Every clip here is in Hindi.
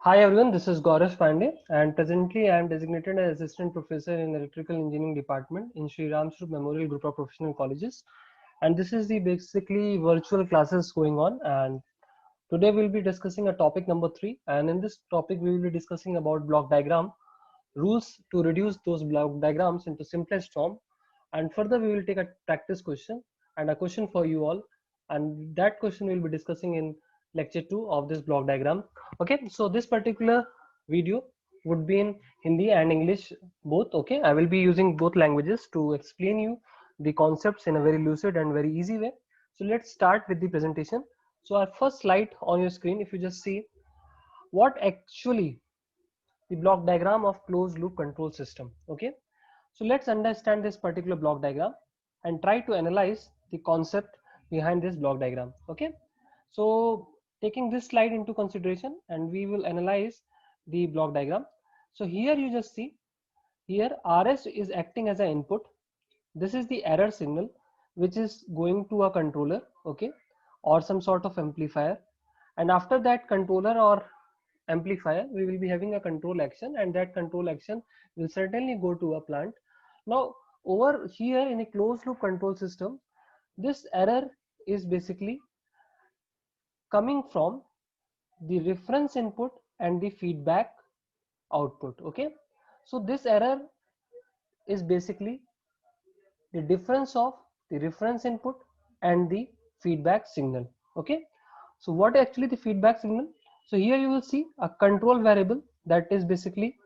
Hi everyone, this is Gaurav Pandey and presently I am designated as Assistant Professor in Electrical Engineering Department in Sri Ram Swarup Memorial Group of Professional Colleges, and this is the basically virtual classes going on, and today we'll be discussing a topic number 3, and in this topic we will be discussing about block diagram, rules to reduce those block diagrams into simplest form, and further we will take a practice question and a question for you all, and that question we'll be discussing in lecture 2 of this block diagram. Okay, so this particular video would be in Hindi and English both. Okay, I will be using both languages to explain you the concepts in a very lucid and very easy way. So let's start with the presentation. So our first slide on your screen, if you just see what actually the block diagram of closed loop control system. Okay, so let's understand this particular block diagram and try to analyze the concept behind this block diagram. Okay, so taking this slide into consideration and we will analyze the block diagram. So here you just see, here RS is acting as an input. This is the error signal which is going to a controller, okay, or some sort of amplifier, and after that controller or amplifier we will be having a control action, and that control action will certainly go to a plant. Now over here in a closed loop control system, this error is basically coming from the reference input and the feedback output. Okay, so this error is basically the difference of the reference input and the feedback signal. Okay, so what actually the feedback signal? So here you will see a control variable that is basically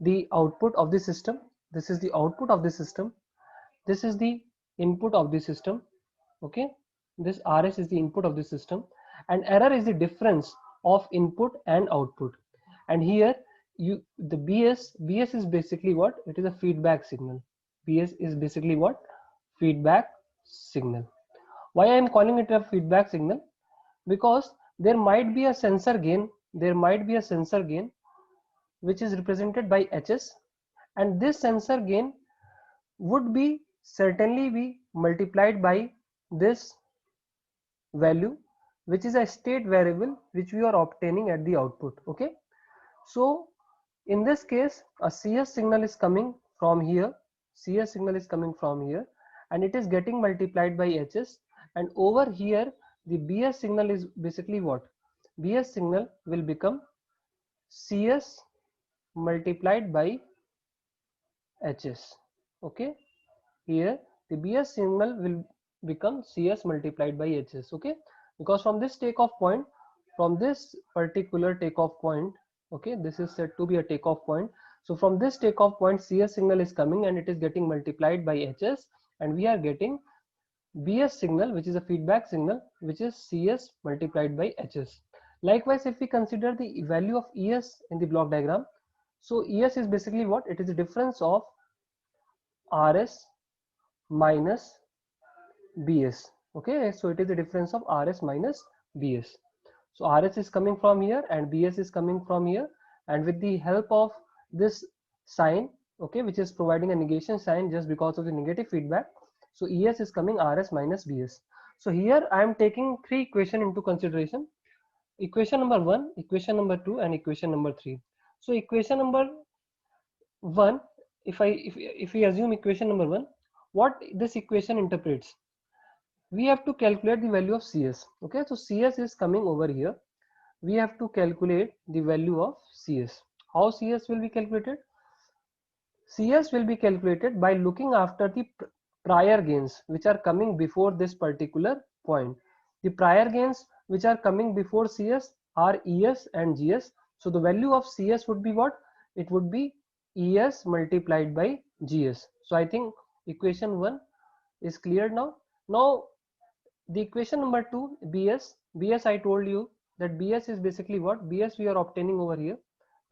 the output of the system. This is the output of the system. This is the input of the system. Okay, this RS is the input of the system, and error is the difference of input and output. And here you the BS is basically what? It is a feedback signal. BS is basically what? Feedback signal. Why I am calling it a feedback signal? Because there might be a sensor gain. There might be a sensor gain which is represented by HS, and this sensor gain would be certainly be multiplied by this value, which is a state variable which we are obtaining at the output. Okay, so in this case a CS signal is coming from here, CS signal is coming from here, and it is getting multiplied by HS, and over here the BS signal is basically what? BS signal will become CS multiplied by HS. Okay, here the BS signal will become CS multiplied by HS. Okay, because from this takeoff point, from this particular takeoff point, okay, this is said to be a takeoff point. So from this takeoff point CS signal is coming and it is getting multiplied by HS, and we are getting BS signal, which is a feedback signal, which is CS multiplied by HS. Likewise, if we consider the value of ES in the block diagram, so ES is basically what? It is the difference of RS minus BS. Okay, so it is the difference of RS minus BS. So RS is coming from here and BS is coming from here, and with the help of this sign, okay, which is providing a negation sign just because of the negative feedback, so ES is coming RS minus BS. So here I am taking three equation into consideration: equation number 1, equation number 2, and equation number 3. So equation number 1, if we assume equation number 1, what this equation interprets, we have to calculate the value of CS. Okay, so CS is coming over here. We have to calculate the value of CS. How CS will be calculated? CS will be calculated by looking after the prior gains which are coming before this particular point. The prior gains which are coming before CS are ES and GS. So the value of CS would be what? It would be ES multiplied by GS. So I think equation 1 is clear now. Now the equation number 2, BS I told you that BS is basically what? BS we are obtaining over here.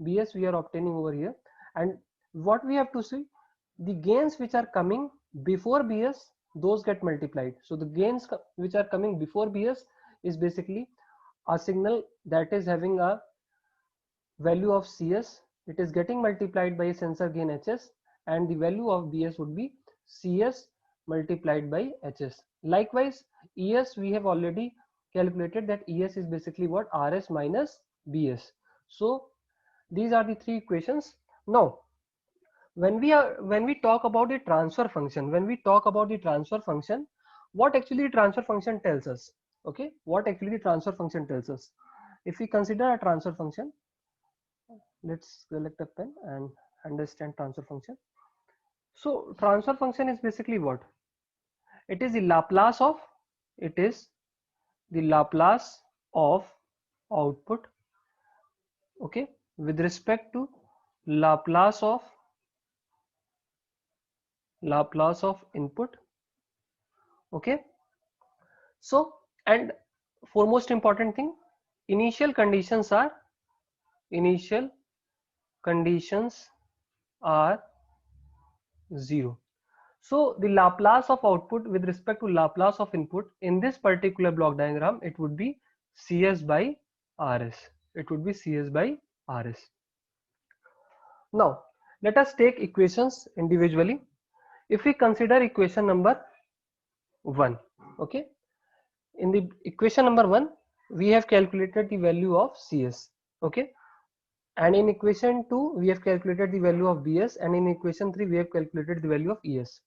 BS we are obtaining over here, and what we have to see, the gains which are coming before BS, those get multiplied. So the gains which are coming before BS is basically a signal that is having a value of CS. It is getting multiplied by a sensor gain HS, and the value of BS would be CS multiplied by HS. Likewise, ES we have already calculated that ES is basically what? RS minus BS. So these are the three equations. Now when we talk about the transfer function, what actually the transfer function tells us? Okay, what actually the transfer function tells us? If we consider a transfer function, let's select a pen and understand transfer function. So transfer function is basically what? It is the Laplace of, it is the Laplace of output, okay, with respect to Laplace of input, okay. So, and foremost important thing, initial conditions are initial conditions are 0. So the Laplace of output with respect to Laplace of input in this particular block diagram, it would be Cs by Rs. It would be Cs by Rs. Now let us take equations individually. If we consider equation number 1, okay, in the equation number 1 we have calculated the value of Cs, okay, and in equation 2 we have calculated the value of Bs, and in equation 3 we have calculated the value of Es.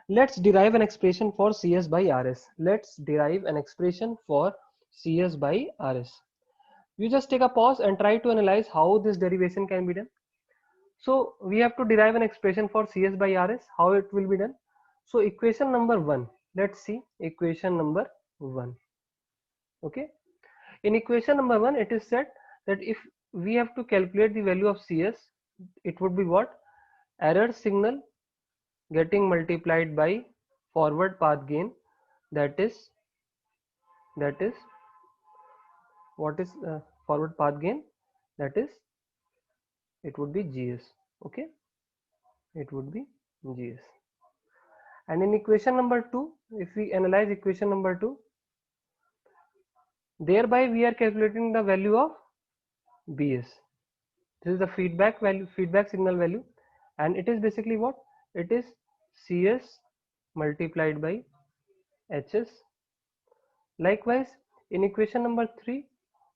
Let's derive an expression for Cs by Rs. Let's derive an expression for Cs by Rs. You just take a pause and try to analyze how this derivation can be done. So we have to derive an expression for Cs by Rs. How it will be done? So equation number 1. Let's see equation number 1. Okay. In equation number 1, it is said that if we have to calculate the value of Cs, it would be what? Error signal getting multiplied by forward path gain, that is what is forward path gain, that is it would be Gs, okay, it would be Gs. And in equation number 2, if we analyze equation number 2, thereby we are calculating the value of Bs. This is the feedback value, feedback signal value, and it is basically what? It is Cs multiplied by Hs. Likewise, in equation number 3,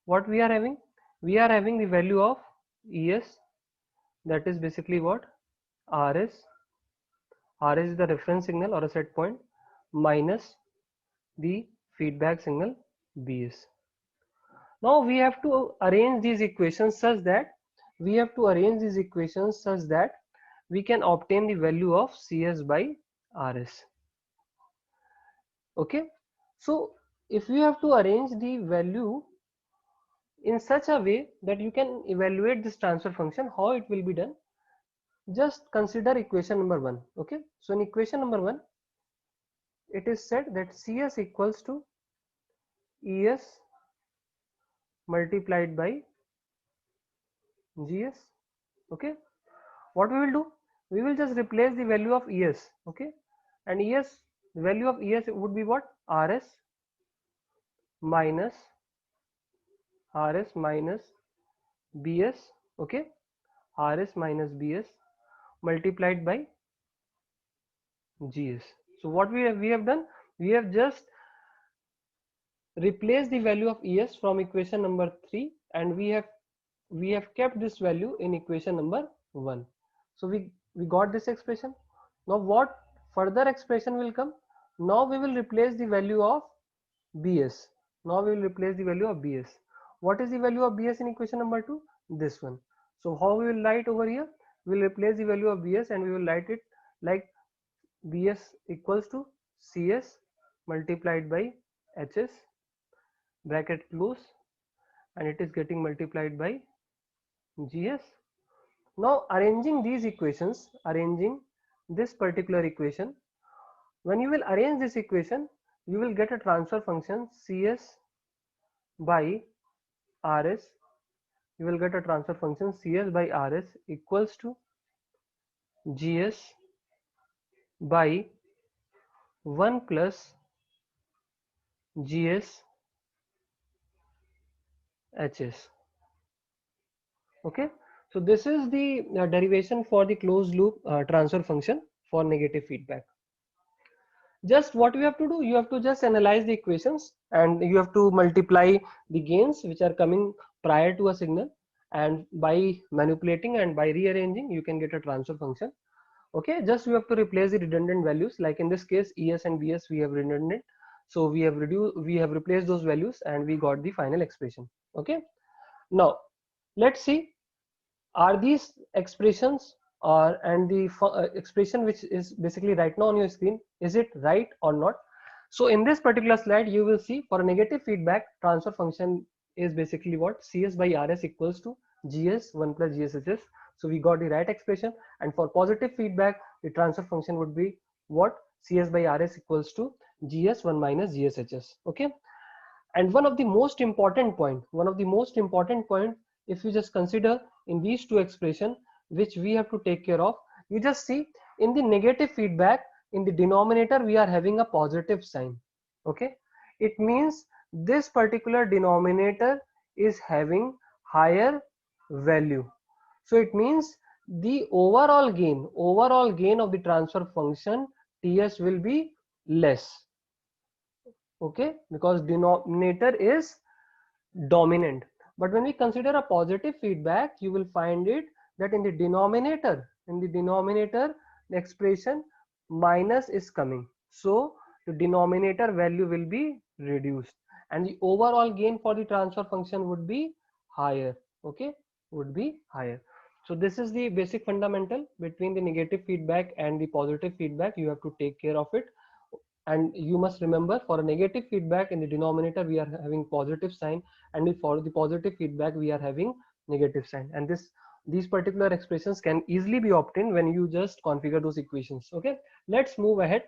what we are having? We are having the value of Es, that is basically what? Rs. Rs is the reference signal or a set point minus the feedback signal Bs. Now we have to arrange these equations such that we can obtain the value of Cs by Rs. Okay. So if you have to arrange the value in such a way that you can evaluate this transfer function, how it will be done? Just consider equation number 1. Okay. So in equation number 1, it is said that Cs equals to Es multiplied by Gs. Okay. What we will do? We will just replace the value of Es. Okay. And Es, the value of Es would be what? Rs minus Bs. Okay. Rs minus Bs multiplied by Gs. So what we have done? We have just replaced the value of Es from equation number 3, and we have kept this value in equation number 1. So we got this expression. Now what further expression will come? Now we will replace the value of Bs. What is the value of Bs in equation number 2? This one. So how we will write over here? We will replace the value of Bs and we will write it like Bs equals to Cs multiplied by Hs, bracket close, and it is getting multiplied by Gs. Now arranging these equations, arranging this particular equation, when you will arrange this equation, you will get a transfer function Cs by Rs. You will get a transfer function Cs by Rs equals to Gs by 1 plus Gs Hs. Okay. So this is the derivation for the closed loop transfer function for negative feedback. Just what you have to do, you have to just analyze the equations and you have to multiply the gains which are coming prior to a signal, and by manipulating and by rearranging you can get a transfer function. Okay, just we have to replace the redundant values, like in this case es and bs we have redundant, so we have replaced those values and we got the final expression. Okay, now let's see, are these expressions or and the expression which is basically right now on your screen, is it right or not? So in this particular slide you will see for a negative feedback transfer function is basically what, cs by rs equals to gs 1 plus gshs. So we got the right expression. And for positive feedback the transfer function would be what, cs by rs equals to gs 1 minus gshs. Okay, and one of the most important point, if you just consider in these two expression which we have to take care of, you just see in the negative feedback in the denominator we are having a positive sign. Okay, it means this particular denominator is having higher value. So it means the overall gain of the transfer function ts will be less. Okay, because denominator is dominant. But when we consider a positive feedback, you will find it that in the denominator the expression minus is coming, so the denominator value will be reduced and the overall gain for the transfer function would be higher. Okay, would be higher. So this is the basic fundamental between the negative feedback and the positive feedback. You have to take care of it. And you must remember, for a negative feedback in the denominator we are having positive sign, and for the positive feedback we are having negative sign, and these particular expressions can easily be obtained when you just configure those equations. Okay, let's move ahead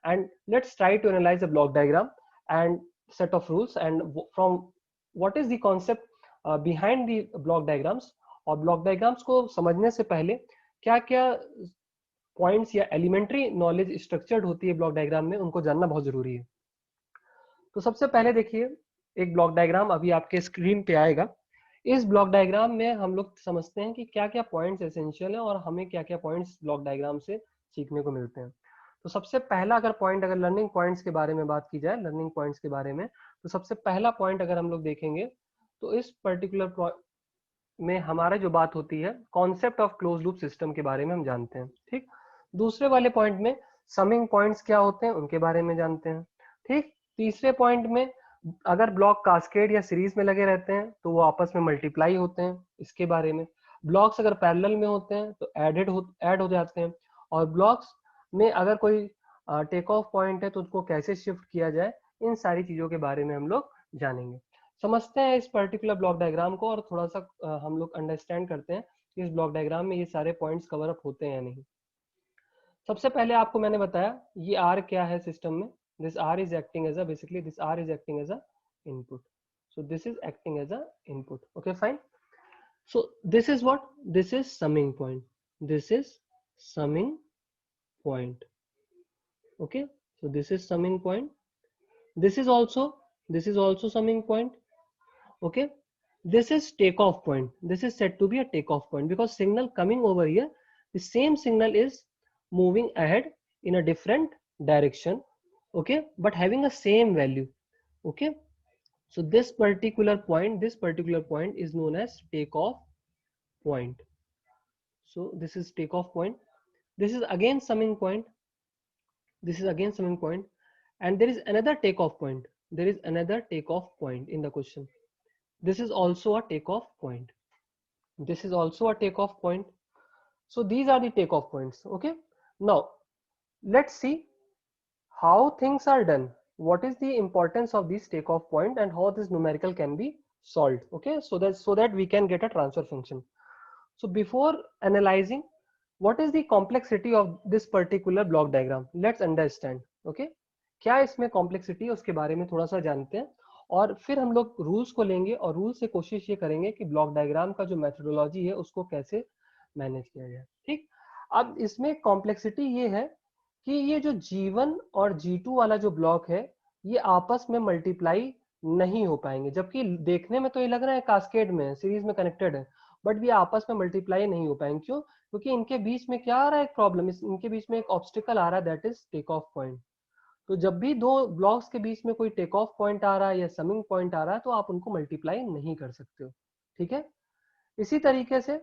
and let's try to analyze a block diagram and set of rules, and from what is the concept behind the block diagrams, और ब्लॉक डायग्राम्स को समझने से पहले क्या क्या पॉइंट्स या एलिमेंट्री नॉलेज स्ट्रक्चर्ड होती है ब्लॉक डायग्राम में, उनको जानना बहुत जरूरी है। तो सबसे पहले देखिए, एक ब्लॉक डायग्राम अभी आपके स्क्रीन पे आएगा। इस ब्लॉक डायग्राम में हम लोग समझते हैं कि क्या क्या पॉइंट्स एसेंशियल है और हमें क्या क्या पॉइंट्स ब्लॉक डायग्राम से सीखने को मिलते हैं। तो सबसे पहला अगर पॉइंट, अगर लर्निंग पॉइंट्स के बारे में बात की जाए, लर्निंग पॉइंट्स के बारे में, तो सबसे पहला पॉइंट अगर हम लोग देखेंगे तो इस पर्टिकुलर में हमारा जो बात होती है concept of close loop system के बारे में हम जानते हैं। ठीक, दूसरे वाले पॉइंट में समिंग पॉइंट्स क्या होते हैं उनके बारे में जानते हैं। ठीक, तीसरे पॉइंट में अगर ब्लॉक कास्केड या सीरीज में लगे रहते हैं तो वो आपस में मल्टीप्लाई होते हैं, इसके बारे में। ब्लॉक्स अगर पैरेलल में होते हैं तो ऐड हो जाते हैं, और ब्लॉक्स में अगर कोई टेक ऑफ पॉइंट है तो उसको कैसे शिफ्ट किया जाए, इन सारी चीजों के बारे में हम लोग जानेंगे। समझते हैं इस पर्टिकुलर ब्लॉक डायग्राम को और थोड़ा सा हम लोग अंडरस्टैंड करते हैं कि इस ब्लॉक डायग्राम में ये सारे पॉइंट्स कवर अप होते हैं या नहीं। सबसे पहले आपको मैंने बताया ये आर क्या है सिस्टम में, this R is acting as a, basically this R is acting as a input, so this is acting as a input. Okay, fine. So this is what, this is summing point, this is summing point. Okay, so this is summing point, this is also summing point. Okay, this is takeoff point, this is said to be a takeoff point because signal coming over here, the same signal is moving ahead in a different direction. Okay, but having a same value. Okay, so this particular point is known as takeoff point. So this is takeoff point, this is again summing point, this is again summing point, and there is another takeoff point, there is another takeoff point in the question. This is also a takeoff point, this is also a takeoff point. So these are the takeoff points. Okay, now let's see how things are done, what is the importance of this takeoff point and how this numerical can be solved. Okay, so that we can get a transfer function. So before analyzing what is the complexity of this particular block diagram, let's understand. Okay, क्या इसमें complexity है उसके बारे में थोड़ा सा जानते हैं, और फिर हम लोग रूल्स को लेंगे और रूल से कोशिश ये करेंगे कि ब्लॉक डायग्राम का जो मेथोडोलॉजी है उसको कैसे मैनेज किया जाए। ठीक, अब इसमें कॉम्प्लेक्सिटी ये है कि ये जो G1 और G2 वाला जो ब्लॉक है ये आपस में मल्टीप्लाई नहीं हो पाएंगे, जबकि देखने में तो ये लग रहा है कास्केड में, सीरीज में कनेक्टेड है, बट ये आपस में मल्टीप्लाई नहीं हो पाएंगे। क्यों? क्योंकि इनके बीच में क्या आ रहा है, एक प्रॉब्लम, इनके बीच में एक ऑब्स्टिकल आ रहा है, that is take off point. तो जब भी दो ब्लॉक्स के बीच में कोई टेक ऑफ पॉइंट आ रहा है या समिंग पॉइंट आ रहा है तो आप उनको मल्टीप्लाई नहीं कर सकते हो। ठीक है, इसी तरीके से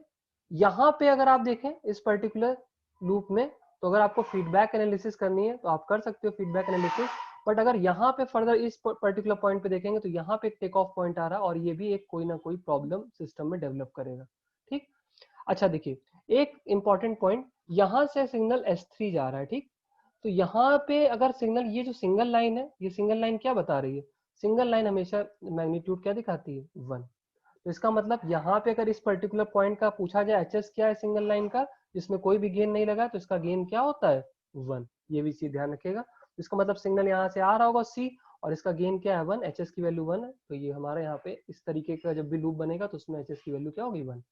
यहाँ पे अगर आप देखें इस पर्टिकुलर लूप में, तो अगर आपको फीडबैक एनालिसिस करनी है तो आप कर सकते हो फीडबैक एनालिसिस, बट अगर यहाँ पे फर्दर इस पर्टिकुलर पॉइंट पे देखेंगे तो यहाँ पे एक टेक ऑफ पॉइंट आ रहा है और ये भी एक कोई ना कोई प्रॉब्लम सिस्टम में डेवलप करेगा। ठीक, अच्छा देखिए एक इंपॉर्टेंट पॉइंट, यहाँ से सिग्नल S3 जा रहा है। ठीक, तो यहाँ पे अगर सिग्नल, ये जो सिंगल लाइन है, ये सिंगल लाइन क्या बता रही है, सिंगल लाइन हमेशा मैग्नीट्यूड क्या दिखाती है, 1। तो इसका मतलब यहाँ पे अगर इस पर्टिकुलर पॉइंट का पूछा जाए एचएस क्या है सिंगल लाइन का, जिसमें कोई भी गेन नहीं लगा, तो इसका गेन क्या होता है, 1। ये भी चीज ध्यान रखिएगा। इसका मतलब सिग्नल यहाँ से आ रहा होगा सी, और इसका गेन क्या है, 1, एचएस की वैल्यू 1 है। तो ये हमारे यहाँ पे इस तरीके का जब भी लूप बनेगा तो उसमें एचएस की वैल्यू क्या होगी, 1।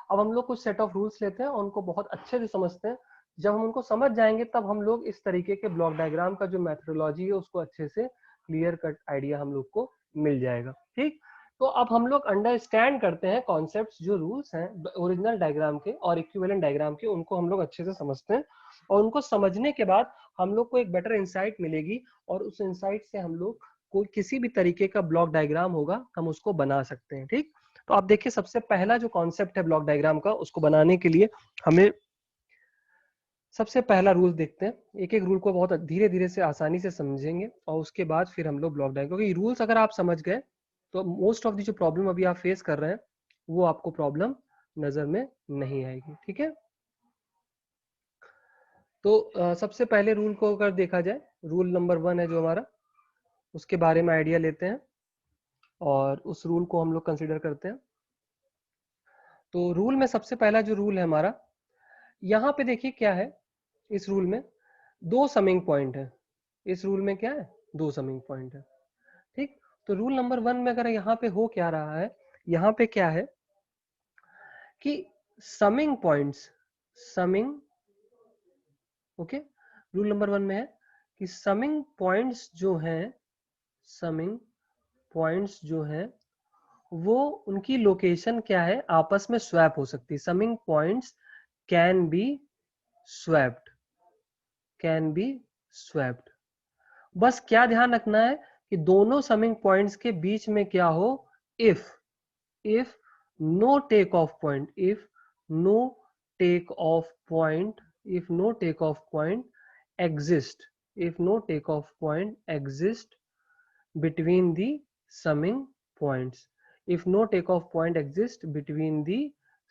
अब हम लोग कुछ सेट ऑफ रूल्स लेते हैं और उनको बहुत अच्छे से समझते हैं। जब हम उनको समझ जाएंगे तब हम लोग इस तरीके के ब्लॉक डायग्राम का जो मेथोडोलॉजी है उसको अच्छे से क्लियर कट आइडिया हम लोग को मिल जाएगा। ठीक, तो अब हम लोग अंडरस्टैंड करते हैं कॉन्सेप्ट्स, जो रूल्स हैं ओरिजिनल डायग्राम के और इक्विवेलेंट डायग्राम के, उनको हम लोग अच्छे से समझते हैं। और उनको समझने के बाद हम लोग को एक बेटर इंसाइट मिलेगी, और उस इंसाइट से हम लोग कोई किसी भी तरीके का ब्लॉक डायग्राम होगा हम उसको बना सकते हैं। ठीक, तो आप देखिए सबसे पहला जो कॉन्सेप्ट है ब्लॉक डायग्राम का, उसको बनाने के लिए हमें सबसे पहला रूल देखते हैं। एक एक रूल को बहुत धीरे धीरे से आसानी से समझेंगे और उसके बाद फिर हम लोग ब्लॉक डायग्राम, क्योंकि रूल्स अगर आप समझ गए तो मोस्ट ऑफ दी जो प्रॉब्लम अभी आप फेस कर रहे हैं वो आपको प्रॉब्लम नजर में नहीं आएगी। ठीक है, तो सबसे पहले रूल को अगर देखा जाए, रूल नंबर 1 है जो हमारा, उसके बारे में आइडिया लेते हैं और उस रूल को हम लोग कंसिडर करते हैं। तो रूल में सबसे पहला जो रूल है हमारा, यहाँ पे देखिए क्या है, इस रूल में 2 समिंग पॉइंट है। इस रूल में क्या है, 2 समिंग पॉइंट है। ठीक, तो रूल नंबर 1 में अगर यहाँ पे हो क्या रहा है, यहाँ पे क्या है कि summing points, summing, okay, rule number 1 में है कि समिंग पॉइंट्स जो हैं, समिंग पॉइंट्स जो हैं वो उनकी लोकेशन क्या है, आपस में स्वैप हो सकती है। Summing points can be swapped, can be swapped. बस क्या ध्यान रखना है कि दोनों समिंग पॉइंट्स के बीच में क्या हो, if no take off point, if no take off point, if no takeoff point exist, if no takeoff point exist between the summing points, if no takeoff point exists between the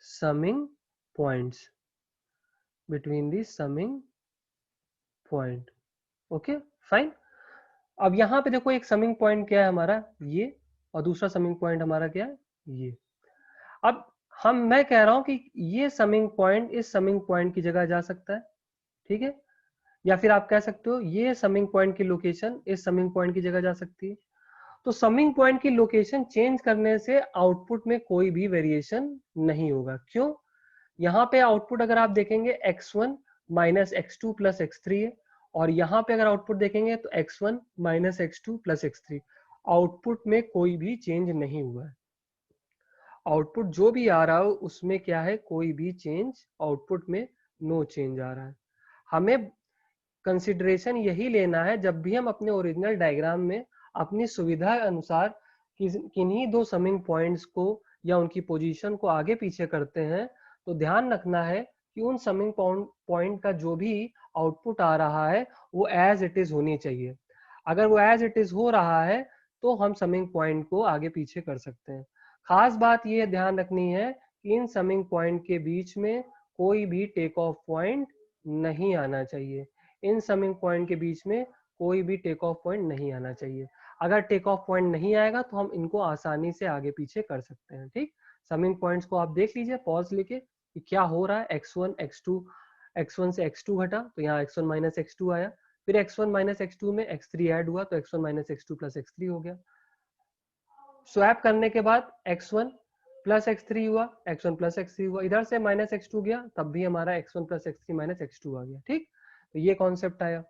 summing points, between the summing point, okay fine. अब यहाँ पे देखो एक समिंग पॉइंट क्या है हमारा, ये, और दूसरा समिंग पॉइंट हमारा क्या है, ये। अब मैं कह रहा हूं कि ये समिंग पॉइंट इस समिंग पॉइंट की जगह जा सकता है। ठीक है, या फिर आप कह सकते हो ये समिंग पॉइंट की लोकेशन इस समिंग पॉइंट की जगह जा सकती है। तो समिंग पॉइंट की लोकेशन चेंज करने से आउटपुट में कोई भी वेरिएशन नहीं होगा। क्यों, यहाँ पे आउटपुट अगर आप देखेंगे x1 minus x2 plus x3 है, और यहाँ पे अगर आउटपुट देखेंगे तो x1 minus x2 plus x3, output में कोई भी चेंज नहीं हुआ है। आउटपुट जो भी आ रहा हो उसमें क्या है, कोई भी चेंज आउटपुट में, नो चेंज आ रहा है। हमें कंसिडरेशन यही लेना है जब भी हम अपने ओरिजिनल डायग्राम में अपनी सुविधा अनुसार किन्हीं 2 समिंग पॉइंट्स को या उनकी पोजीशन को आगे पीछे करते हैं, तो ध्यान रखना है कि उन समिंग पॉइंट का जो भी आउटपुट आ रहा है वो एज इट इज होनी चाहिए। अगर वो एज इट इज हो रहा है तो हम समिंग पॉइंट को आगे पीछे कर सकते हैं। खास बात ये ध्यान रखनी है कि इन समिंग पॉइंट के बीच में कोई भी टेक ऑफ पॉइंट नहीं आना चाहिए। इन समिंग पॉइंट के बीच में कोई भी टेक ऑफ पॉइंट नहीं आना चाहिए। अगर टेक ऑफ पॉइंट नहीं आएगा तो हम इनको आसानी से आगे पीछे कर सकते हैं। ठीक, समिंग पॉइंट्स को आप देख लीजिए पॉज लेके कि क्या हो रहा है। x1 x2, x1 से x2 घटा तो यहाँ x1 माइनस x2 आया, फिर x1 माइनस x2 में x3 ऐड हुआ तो x1 minus x2 plus x3 हो गया। स्वैप करने के बाद x1 प्लस x3 हुआ, x1 प्लस x3 हुआ, इधर से माइनस x2 गया तब भी हमारा x1 plus x3 minus x2 आ गया। ठीक, तो ये कॉन्सेप्ट आया।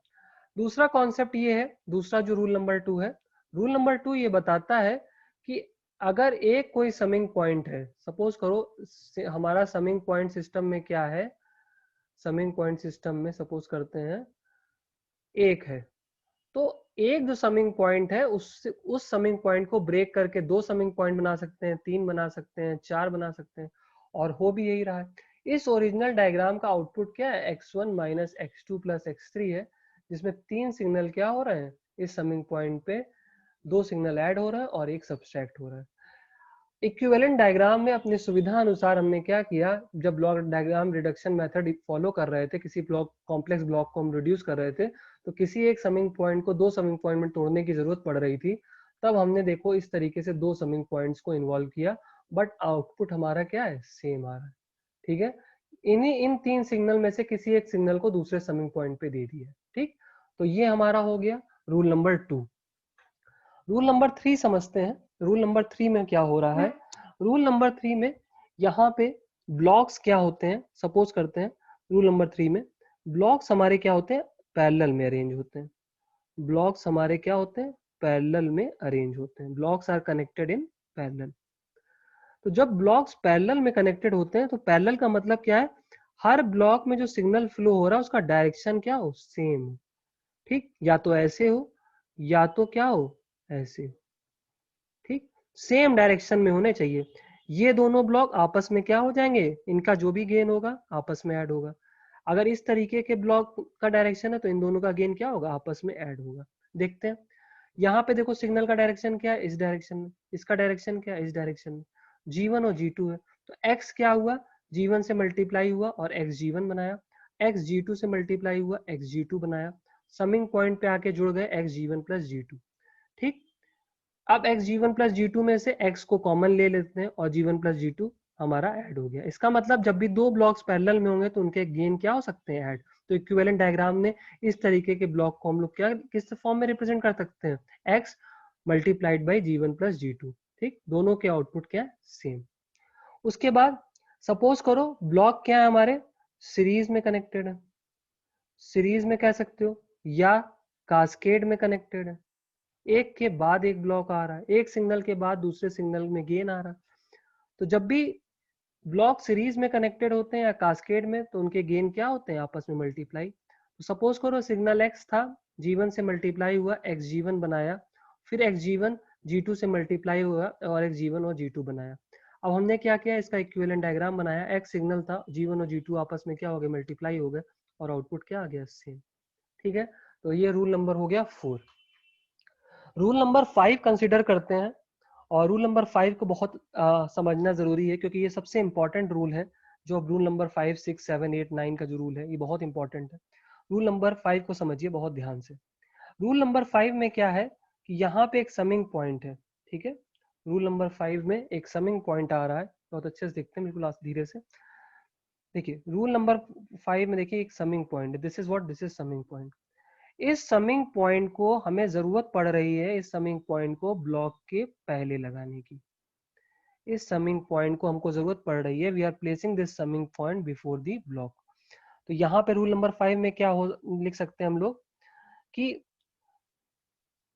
दूसरा कॉन्सेप्ट ये है, दूसरा जो रूल नंबर 2 है, रूल नंबर 2 ये बताता है कि अगर एक कोई समिंग पॉइंट है, सपोज करो हमारा समिंग पॉइंट सिस्टम में क्या है, समिंग पॉइंट सिस्टम में सपोज करते हैं एक है, तो एक जो समिंग पॉइंट है उस समिंग पॉइंट को ब्रेक करके 2 समिंग पॉइंट बना सकते हैं, 3 बना सकते हैं, 4 बना सकते हैं, और हो भी यही रहा है। इस ओरिजिनल डायग्राम का आउटपुट क्या है, x1 minus x2 plus x3 है, जिसमें 3 सिग्नल क्या हो रहे हैं, इस समिंग पॉइंट पे 2 सिग्नल ऐड हो रहा है और एक सब्सट्रैक्ट हो रहा है। इक्विवेलेंट डायग्राम में अपनी सुविधा अनुसार हमने क्या किया, जब block diagram reduction method follow कर रहे थे, किसी ब्लॉक कॉम्प्लेक्स ब्लॉक को हम रिड्यूस कर रहे थे, तो किसी एक समिंग पॉइंट को 2 समिंग पॉइंट में तोड़ने की जरूरत पड़ रही थी। तब हमने देखो इस तरीके से 2 समिंग पॉइंट्स को इन्वॉल्व किया, बट आउटपुट हमारा क्या है, सेम आ रहा है। ठीक है, इन 3 सिग्नल में से किसी एक सिग्नल को दूसरे समिंग पॉइंट पे दे दिया। ठीक, तो ये हमारा हो गया रूल नंबर 2। रूल नंबर 3 समझते हैं। रूल नंबर 3 में क्या हो रहा है, रूल नंबर 3 में यहाँ पे ब्लॉक्स क्या होते हैं, सपोज करते हैं रूल नंबर 3 में ब्लॉक्स हमारे क्या होते हैं, पैरेलल में अरेंज होते हैं। ब्लॉक्स हमारे क्या होते हैं, पैरेलल में अरेंज होते हैं। Blocks are connected in parallel. तो जब ब्लॉक्स पैरेलल में कनेक्टेड होते हैं तो पैरेलल का मतलब क्या है, हर ब्लॉक में जो सिग्नल फ्लो हो रहा है उसका डायरेक्शन क्या हो, सेम हो। ठीक, या तो ऐसे हो या तो क्या हो, ऐसे हो। ठीक, सेम डायरेक्शन में होने चाहिए। ये दोनों ब्लॉक आपस में क्या हो जाएंगे, इनका जो भी गेन होगा आपस में ऐड होगा। अगर इस तरीके के ब्लॉक का डायरेक्शन है तो इन दोनों का गेन क्या होगा, आपस में ऐड होगा। देखते हैं, यहाँ पे देखो सिग्नल का डायरेक्शन क्या है, इस डायरेक्शन में, इसका डायरेक्शन क्या है, इस डायरेक्शन में। G1 और G2 है, तो x क्या हुआ, G1 से मल्टीप्लाई हुआ और x G1 बनाया, x G2 से मल्टीप्लाई हुआ, x G2 बनाया, समिंग पॉइंट पे आके जुड़ गए x G1 प्लस G2। ठीक, अब x G1 प्लस G2 में से x को कॉमन ले लेते हैं और G1 प्लस G2 हमारा ऐड हो गया। इसका मतलब जब भी दो ब्लॉक्स पैरेलल में होंगे तो उनके गेन क्या हो सकते हैं, ऐड। तो इक्विवेलेंट डायग्राम में इस तरीके के ब्लॉक को हम लोग क्या किस फॉर्म में रिप्रेजेंट कर सकते हैं, x multiplied by G1 plus G2। ठीक, दोनों के आउटपुट क्या है, सेम। उसके बाद सपोज करो ब्लॉक क्या है हमारे, सीरीज में कनेक्टेड है। सीरीज में कह सकते हो या कास्केड में कनेक्टेड है। एक के बाद एक ब्लॉक आ रहा है, एक सिग्नल के बाद दूसरे सिग्नल में गेन आ रहा है। तो जब भी ब्लॉक सीरीज में कनेक्टेड होते हैं या कास्केड में तो उनके गेन क्या होते हैं, आपस में मल्टीप्लाई। तो सपोज करो सिग्नल x था, G1 से मल्टीप्लाई हुआ, x G1 बनाया, फिर x G1 G2 से मल्टीप्लाई हुआ और x G1 और G2 बनाया। अब हमने क्या किया, इसका इक्विवेलेंट डायग्राम बनाया। x सिग्नल था, G1 और G2 आपस में क्या हो गए, मल्टीप्लाई हो गए और आउटपुट क्या आ गया, सेम। ठीक है, तो ये रूल नंबर हो गया 4। रूल नंबर 5 कंसिडर करते हैं, और रूल नंबर 5 को बहुत समझना जरूरी है क्योंकि ये सबसे इंपॉर्टेंट रूल है। जो अब रूल नंबर 5, 6, 7, 8, 9 का जो रूल है ये बहुत इंपॉर्टेंट है। रूल नंबर 5 को समझिए बहुत ध्यान से। रूल नंबर 5 में क्या है कि यहाँ पे एक समिंग पॉइंट है। ठीक है, रूल नंबर 5 में एक समिंग पॉइंट आ रहा है, बहुत अच्छे से देखते हैं, बिल्कुल धीरे से देखिए। रूल नंबर 5 में देखिए एक समिंग पॉइंट है, this is what, this is summing point. इस समिंग पॉइंट को हमें जरूरत पड़ रही है, इस समिंग पॉइंट को ब्लॉक के पहले लगाने की। इस समिंग पॉइंट को हमको जरूरत पड़ रही है, we are placing this summing point before the block. तो यहाँ पे रूल नंबर 5 में क्या हो लिख सकते हैं हम लोग कि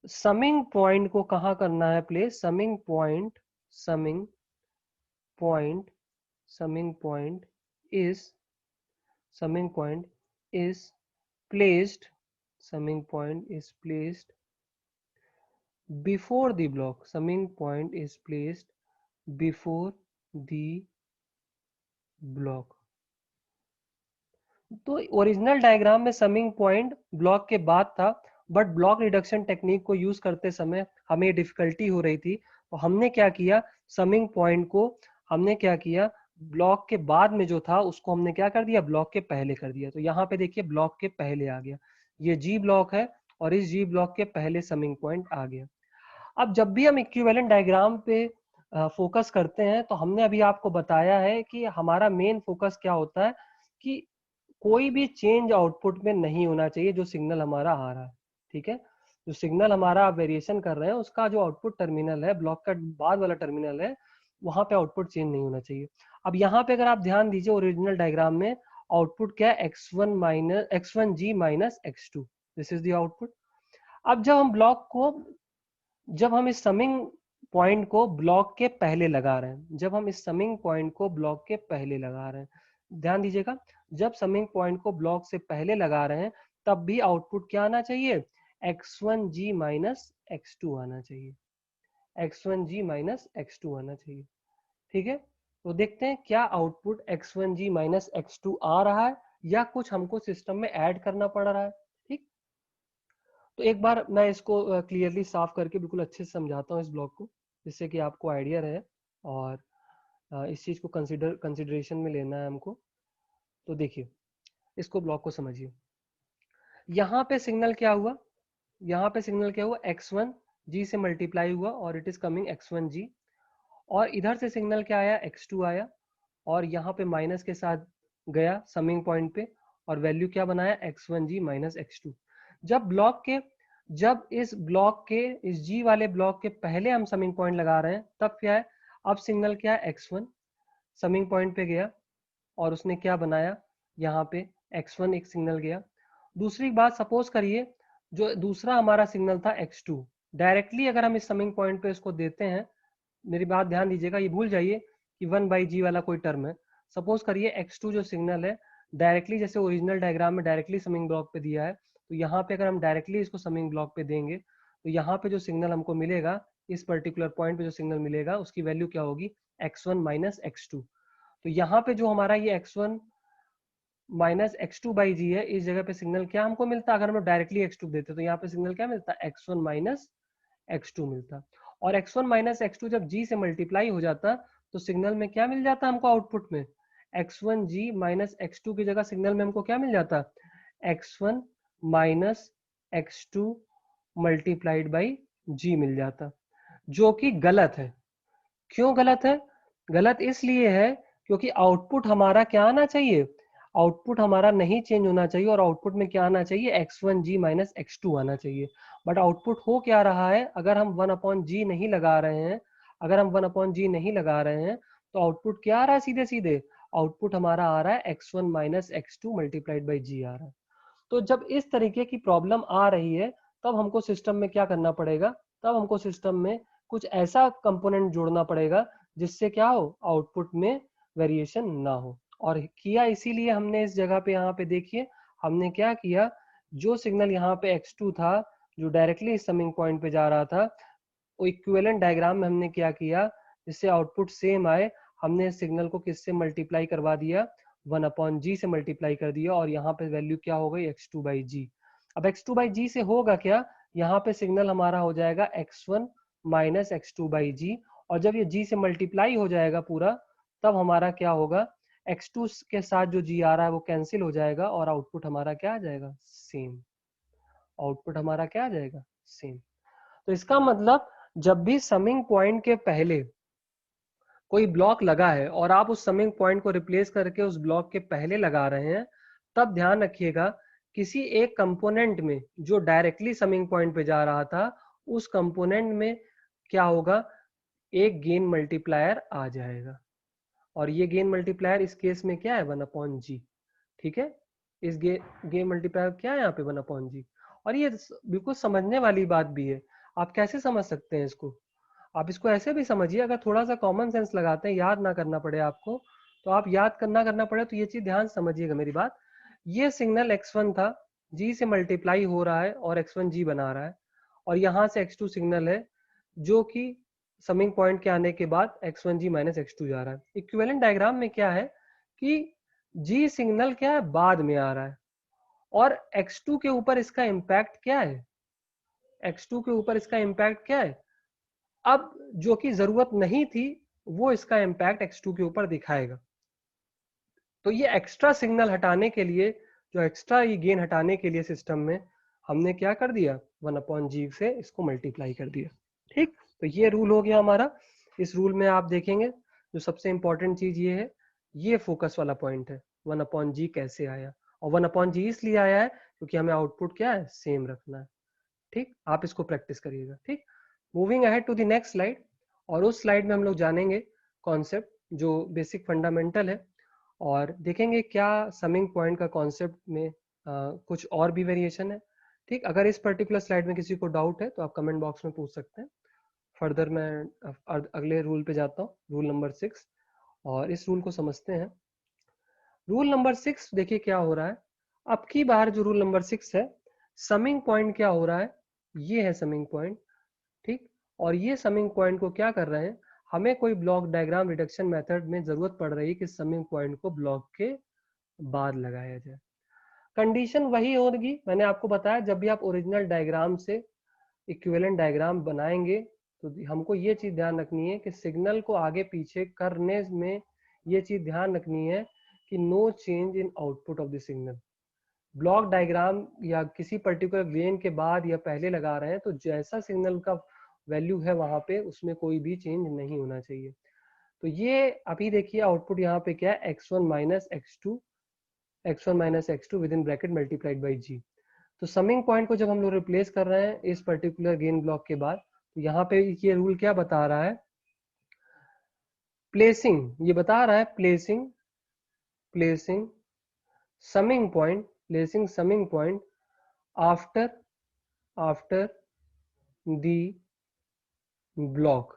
समिंग पॉइंट को कहाँ करना है place, summing point, summing point, summing point is, summing point is placed, summing point is placed before the block, summing point is placed before the block। तो ओरिजिनल डायग्राम में समिंग पॉइंट ब्लॉक के बाद था, बट ब्लॉक रिडक्शन टेक्निक को यूज करते समय हमें डिफिकल्टी हो रही थी, तो हमने क्या किया, समिंग पॉइंट को हमने क्या किया, ब्लॉक के बाद में जो था उसको हमने क्या कर दिया, ब्लॉक के पहले कर दिया। तो यहाँ पे देखिए ब्लॉक के पहले आ गया, ये जी ब्लॉक है और इस जी ब्लॉक के पहले समिंग पॉइंट आ गया। अब जब भी हम इक्विवेलेंट डायग्राम पे फोकस करते हैं तो हमने अभी आपको बताया है कि हमारा मेन फोकस क्या होता है कि कोई भी चेंज आउटपुट में नहीं होना चाहिए जो सिग्नल हमारा आ रहा है। ठीक है, जो सिग्नल हमारा आप वेरिएशन कर रहे हैं उसका जो आउटपुट टर्मिनल है, ब्लॉक का बाद वाला टर्मिनल है, वहां पे आउटपुट चेंज नहीं होना चाहिए। अब यहाँ पे अगर आप ध्यान दीजिए ओरिजिनल डायग्राम में आउटपुट क्या है, x1 g minus x2, this is the output. अब जब हम इस समिंग पॉइंट को ब्लॉक के पहले लगा रहे हैं, जब हम इस समिंग पॉइंट को ब्लॉक के पहले लगा रहे हैं, ध्यान दीजिएगा, जब समिंग पॉइंट को ब्लॉक से पहले लगा रहे हैं तब भी आउटपुट क्या आना चाहिए, x1g माइनस x2 आना चाहिए, x1g माइनस x2 आना चाहिए। ठीक है, तो देखते हैं क्या आउटपुट x1g माइनस x2 आ रहा है या कुछ हमको सिस्टम में ऐड करना पड़ रहा है। ठीक, तो एक बार मैं इसको क्लियरली साफ करके बिल्कुल अच्छे से समझाता हूँ इस ब्लॉक को, जिससे कि आपको आइडिया रहे और इस चीज को कंसिडरेशन में लेना है हमको। तो देखिए, इसको ब्लॉक को समझिए। यहाँ पे सिग्नल क्या हुआ, यहाँ पे सिग्नल क्या हुआ, x1g से मल्टीप्लाई हुआ और इट इज कमिंग x1g, और इधर से सिग्नल क्या आया, x2 आया और यहाँ पे माइनस के साथ गया समिंग पॉइंट पे और वैल्यू क्या बनाया, x1g माइनस x2। जब इस ब्लॉक के, इस g वाले ब्लॉक के पहले हम समिंग पॉइंट लगा रहे हैं तब क्या है, अब सिग्नल क्या है, x1 समिंग पॉइंट पे गया और उसने क्या बनाया, यहाँ पे x1 एक सिग्नल गया। दूसरी बात, सपोज करिए जो दूसरा हमारा सिग्नल था x2, डायरेक्टली अगर हम इस समिंग पॉइंट पे इसको देते हैं, मेरी बात ध्यान दीजिएगा, ये भूल जाइए कि 1/g वाला कोई टर्म है। सपोज करिए x2 जो सिग्नल है डायरेक्टली, जैसे ओरिजिनल डायग्राम में डायरेक्टली समिंग ब्लॉक पे दिया है, तो यहाँ पे अगर हम डायरेक्टली इसको समिंग ब्लॉक पे देंगे तो यहाँ पे जो सिग्नल हमको मिलेगा, इस पर्टिकुलर पॉइंट पे जो सिग्नल मिलेगा उसकी वैल्यू क्या होगी, x1 माइनस x2। तो यहाँ पे जो हमारा ये x1 माइनस x2 बाई जी है, इस जगह पे सिग्नल क्या हमको मिलता, अगर हम लोग डायरेक्टली x2 देते तो यहाँ पे सिग्नल क्या मिलता, x1 माइनस x2 मिलता। और x1 माइनस x2 जब g से मल्टीप्लाई हो जाता तो सिग्नल में क्या मिल जाता हमको, आउटपुट में x1g माइनस x2 की जगह सिग्नल में हमको क्या मिल जाता, x1 minus x2 multiplied by g मिल जाता, जो कि गलत है। क्यों गलत है, गलत इसलिए है क्योंकि आउटपुट हमारा क्या आना चाहिए, आउटपुट हमारा नहीं चेंज होना चाहिए और आउटपुट में क्या आना चाहिए, x1g माइनस x2 आना चाहिए। बट आउटपुट हो क्या रहा है, अगर हम 1/g नहीं लगा रहे हैं, अगर हम 1/g नहीं लगा रहे हैं तो आउटपुट क्या आ रहा है, सीधे सीधे आउटपुट हमारा आ रहा है x1 minus x2 multiplied by g आ रहा है। तो जब इस तरीके की प्रॉब्लम आ रही है तब हमको सिस्टम में क्या करना पड़ेगा, तब हमको सिस्टम में कुछ ऐसा कंपोनेंट जोड़ना पड़ेगा जिससे क्या हो, आउटपुट में वेरिएशन ना हो। और किया इसीलिए हमने इस जगह पे, यहाँ पे देखिए हमने क्या किया, जो सिग्नल यहाँ पे x2 था जो डायरेक्टली इस समिंग पॉइंट पे जा रहा था, वो इक्विवेलेंट डायग्राम में हमने क्या किया, जिससे आउटपुट सेम आए, हमने सिग्नल को किससे मल्टीप्लाई करवा दिया, 1/g से मल्टीप्लाई कर दिया और यहाँ पे वैल्यू क्या हो गई, x2 बाई जी। अब x2 बाई जी से होगा क्या, यहाँ पे सिग्नल हमारा हो जाएगा x1 माइनस x2 बाई जी, और जब ये g से मल्टीप्लाई हो जाएगा पूरा तब हमारा क्या होगा, x2 के साथ जो g आ रहा है वो कैंसिल हो जाएगा और आउटपुट हमारा क्या आ जाएगा, सेम। आउटपुट हमारा क्या आ जाएगा, सेम। तो इसका मतलब जब भी समिंग पॉइंट के पहले कोई ब्लॉक लगा है और आप उस समिंग पॉइंट को रिप्लेस करके उस ब्लॉक के पहले लगा रहे हैं, तब ध्यान रखिएगा किसी एक कंपोनेंट में जो डायरेक्टली समिंग पॉइंट पे जा रहा था, उस कंपोनेंट में क्या होगा, एक गेन मल्टीप्लायर आ जाएगा और ये गेन मल्टीप्लायर इस केस में क्या है, 1/g। ठीक है, इस गेन मल्टीप्लायर क्या है यहाँ पे, 1/g। और ये बिल्कुल समझने वाली बात भी है। आप कैसे समझ सकते हैं इसको, आप इसको ऐसे भी समझिए, अगर थोड़ा सा कॉमन सेंस लगाते हैं, याद ना करना पड़े आपको, तो आप याद करना पड़े तो ये चीज ध्यान समझिएगा मेरी बात। ये सिग्नल x1 था, g से मल्टीप्लाई हो रहा है और x1g बना रहा है, और यहाँ से x2 सिग्नल है जो कि समिंग पॉइंट के आने के बाद x1g माइनस x2 जा रहा है। इक्विवेलेंट डायग्राम में क्या है कि g सिग्नल क्या है, बाद में आ रहा है और x2 के ऊपर इसका इम्पैक्ट क्या है, x2 के ऊपर इसका इम्पैक्ट क्या है, अब जो कि जरूरत नहीं थी वो इसका इम्पैक्ट x2 के ऊपर दिखाएगा। तो ये एक्स्ट्रा सिग्नल हटाने के लिए, जो एक्स्ट्रा ये गेन हटाने के लिए सिस्टम में हमने क्या कर दिया, 1/g से इसको मल्टीप्लाई कर दिया। ठीक, तो ये रूल हो गया हमारा। इस रूल में आप देखेंगे जो सबसे इंपॉर्टेंट चीज ये है, ये फोकस वाला पॉइंट है, 1/g कैसे आया, और 1/g इसलिए आया है क्योंकि हमें आउटपुट क्या है, सेम रखना है। ठीक, आप इसको प्रैक्टिस करिएगा। ठीक, moving ahead to the next slide, और उस स्लाइड में हम लोग जानेंगे कॉन्सेप्ट जो बेसिक फंडामेंटल है, और देखेंगे क्या समिंग पॉइंट का कॉन्सेप्ट में कुछ और भी वेरिएशन है। ठीक, अगर इस पर्टिकुलर स्लाइड में किसी को डाउट है तो आप कमेंट बॉक्स में पूछ सकते हैं। फर्दर मैं अगले रूल पे जाता हूँ, रूल नंबर 6, और इस रूल को समझते हैं। रूल नंबर 6 देखिए क्या हो रहा है, अब की बार जो रूल नंबर 6 है, समिंग पॉइंट क्या हो रहा है, ये है समिंग पॉइंट। ठीक, और ये समिंग पॉइंट को क्या कर रहे हैं, हमें कोई ब्लॉक डायग्राम रिडक्शन मेथड में जरूरत पड़ रही है कि समिंग पॉइंट को ब्लॉक के बाद लगाया जाए। कंडीशन वही होगी, मैंने आपको बताया जब भी आप ओरिजिनल डायग्राम से इक्विवेलेंट डायग्राम बनाएंगे तो हमको ये चीज ध्यान रखनी है कि सिग्नल को आगे पीछे करने में ये चीज ध्यान रखनी है कि no change in output of the signal. Block diagram या किसी पर्टिकुलर वेन के बाद या पहले लगा रहे हैं तो जैसा सिग्नल का वैल्यू है वहां पे उसमें कोई भी चेंज नहीं होना चाहिए। तो ये अभी देखिए आउटपुट यहाँ पे क्या है, x1 minus x2, x1 minus x2 with in bracket multiplied by g। तो समिंग पॉइंट को जब हम लोग रिप्लेस कर रहे हैं इस पर्टिकुलर गेन ब्लॉक के बाद, तो यहाँ पे ये रूल क्या बता रहा है, प्लेसिंग, ये बता रहा है placing summing point, placing summing point after the block.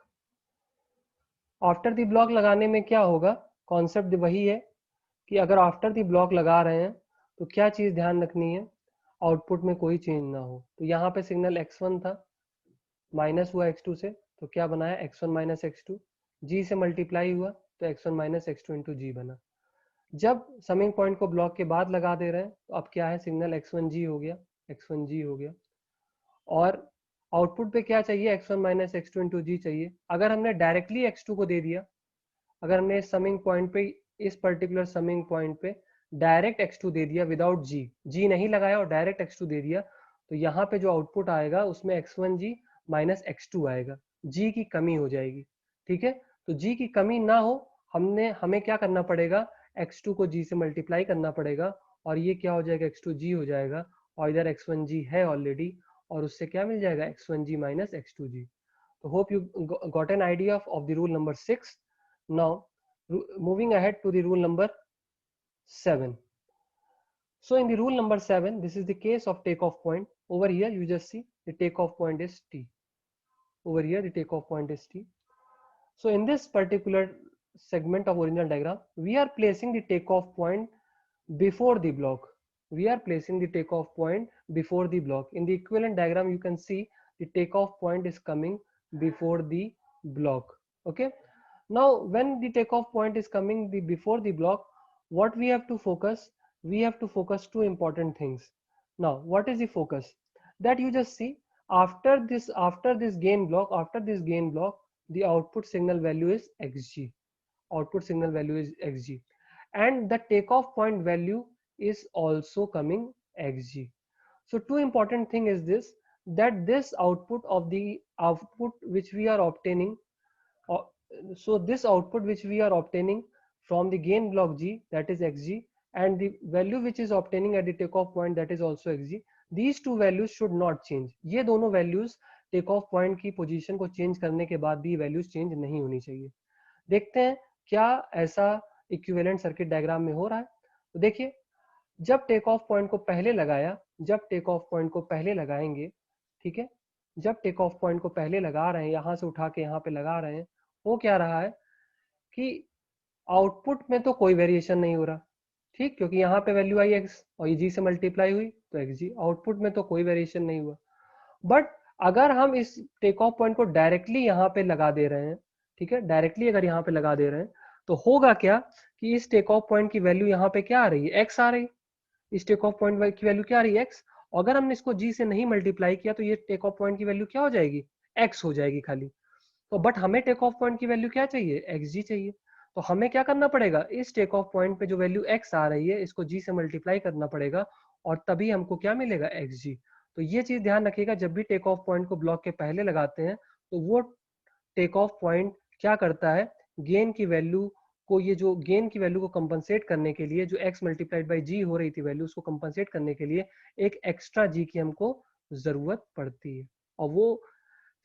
After the block लगाने में क्या होगा, कॉन्सेप्ट वही है कि अगर आफ्टर दी ब्लॉक लगा रहे हैं तो क्या चीज ध्यान रखनी है, आउटपुट में कोई चेंज ना हो। तो यहाँ पे सिग्नल x1 था, माइनस हुआ x2 से, तो क्या बनाया x1 माइनस x2, g से मल्टीप्लाई हुआ तो x1 माइनस x2 इंटू जी बना। जब समिंग पॉइंट को ब्लॉक के बाद लगा दे रहे हैं तो अब क्या है, सिग्नल x1g हो गया, x1g हो गया। और आउटपुट पे क्या चाहिए, x1 माइनस x2 इंटू जी चाहिए। अगर हमने डायरेक्टली x2 को दे दिया, अगर हमने समिंग पॉइंट पे, इस पर्टिकुलर समिंग पॉइंट पे डायरेक्ट x2 दे दिया विदाउट जी नहीं लगाया और डायरेक्ट x2 दे दिया, तो यहाँ पे जो आउटपुट आएगा उसमें x1g माइनस x2 आएगा, g की कमी हो जाएगी। ठीक है, तो g की कमी ना हो, हमें क्या करना पड़ेगा, x2 को g से मल्टीप्लाई करना पड़ेगा और ये क्या हो जाएगा, x2g हो जाएगा, और इधर x1g है ऑलरेडी, और उससे क्या मिल जाएगा, x1g माइनस x2g। तो hope you got an idea of the rule number 6. Now moving ahead to the rule number 7. So in the rule number 7, this is the case of takeoff point. Over here you just see the takeoff point is t. Over here the takeoff point is t. So in this particular segment of original diagram, we are placing the takeoff point before the block. We are placing the takeoff point before the block. In the equivalent diagram you can see the takeoff point is coming before the block. Okay, now when the takeoff point is coming before the block, what we have to focus, we have to focus two important things. Now what is the focus, that you just see after this gain block, the output signal value is xg, output signal value is xg, and the takeoff point value is also coming xg. So two important thing is this, that this output which we are obtaining, uh, so this output which we are obtaining from the gain block g, that is xg, and the value which is obtaining at the takeoff point, that is also xg, these two values should not change. ये दोनों values takeoff point की position को change करने के बाद भी values change नहीं होनी चाहिए। देखते हैं क्या ऐसा इक्विवेलेंट सर्किट डायग्राम में हो रहा है। तो देखिए, जब टेक ऑफ पॉइंट को पहले लगाया, जब टेक ऑफ पॉइंट को पहले लगाएंगे, ठीक है, जब टेक ऑफ पॉइंट को पहले लगा रहे हैं, यहां से उठा के यहाँ पे लगा रहे हैं, वो क्या रहा है कि आउटपुट में तो कोई वेरिएशन नहीं हो रहा, ठीक, क्योंकि यहाँ पे वैल्यू आई x और ये g से मल्टीप्लाई हुई तो xg, आउटपुट में तो कोई वेरिएशन नहीं हुआ। बट अगर हम इस टेक ऑफ पॉइंट को डायरेक्टली यहाँ पे लगा दे रहे हैं, ठीक है, डायरेक्टली अगर यहाँ पे लगा दे रहे हैं तो होगा क्या कि इस टेक ऑफ पॉइंट की वैल्यू यहाँ पे क्या आ रही है, x आ रही है, इस टेक ऑफ पॉइंट की वैल्यू क्या आ रही है, x। अगर हमने इसको g से नहीं मल्टीप्लाई किया तो ये टेक ऑफ पॉइंट की वैल्यू क्या हो जाएगी, x हो जाएगी खाली। तो बट हमें टेक ऑफ पॉइंट की वैल्यू क्या चाहिए, xg चाहिए। तो हमें क्या करना पड़ेगा, इस टेक ऑफ पॉइंट पे जो वैल्यू x आ रही है इसको g से मल्टीप्लाई करना पड़ेगा और तभी हमको क्या मिलेगा, xg। तो ये चीज ध्यान रखिएगा, जब भी टेक ऑफ पॉइंट को ब्लॉक के पहले लगाते हैं तो वो टेक ऑफ पॉइंट क्या करता है, गेन की वैल्यू को, ये जो गेन की वैल्यू को कंपनसेट करने के लिए, जो x मल्टीप्लाइड बाई जी हो रही थी वैल्यू, उसको कंपनसेट करने के लिए एक एक्स्ट्रा g की हमको जरूरत पड़ती है, और वो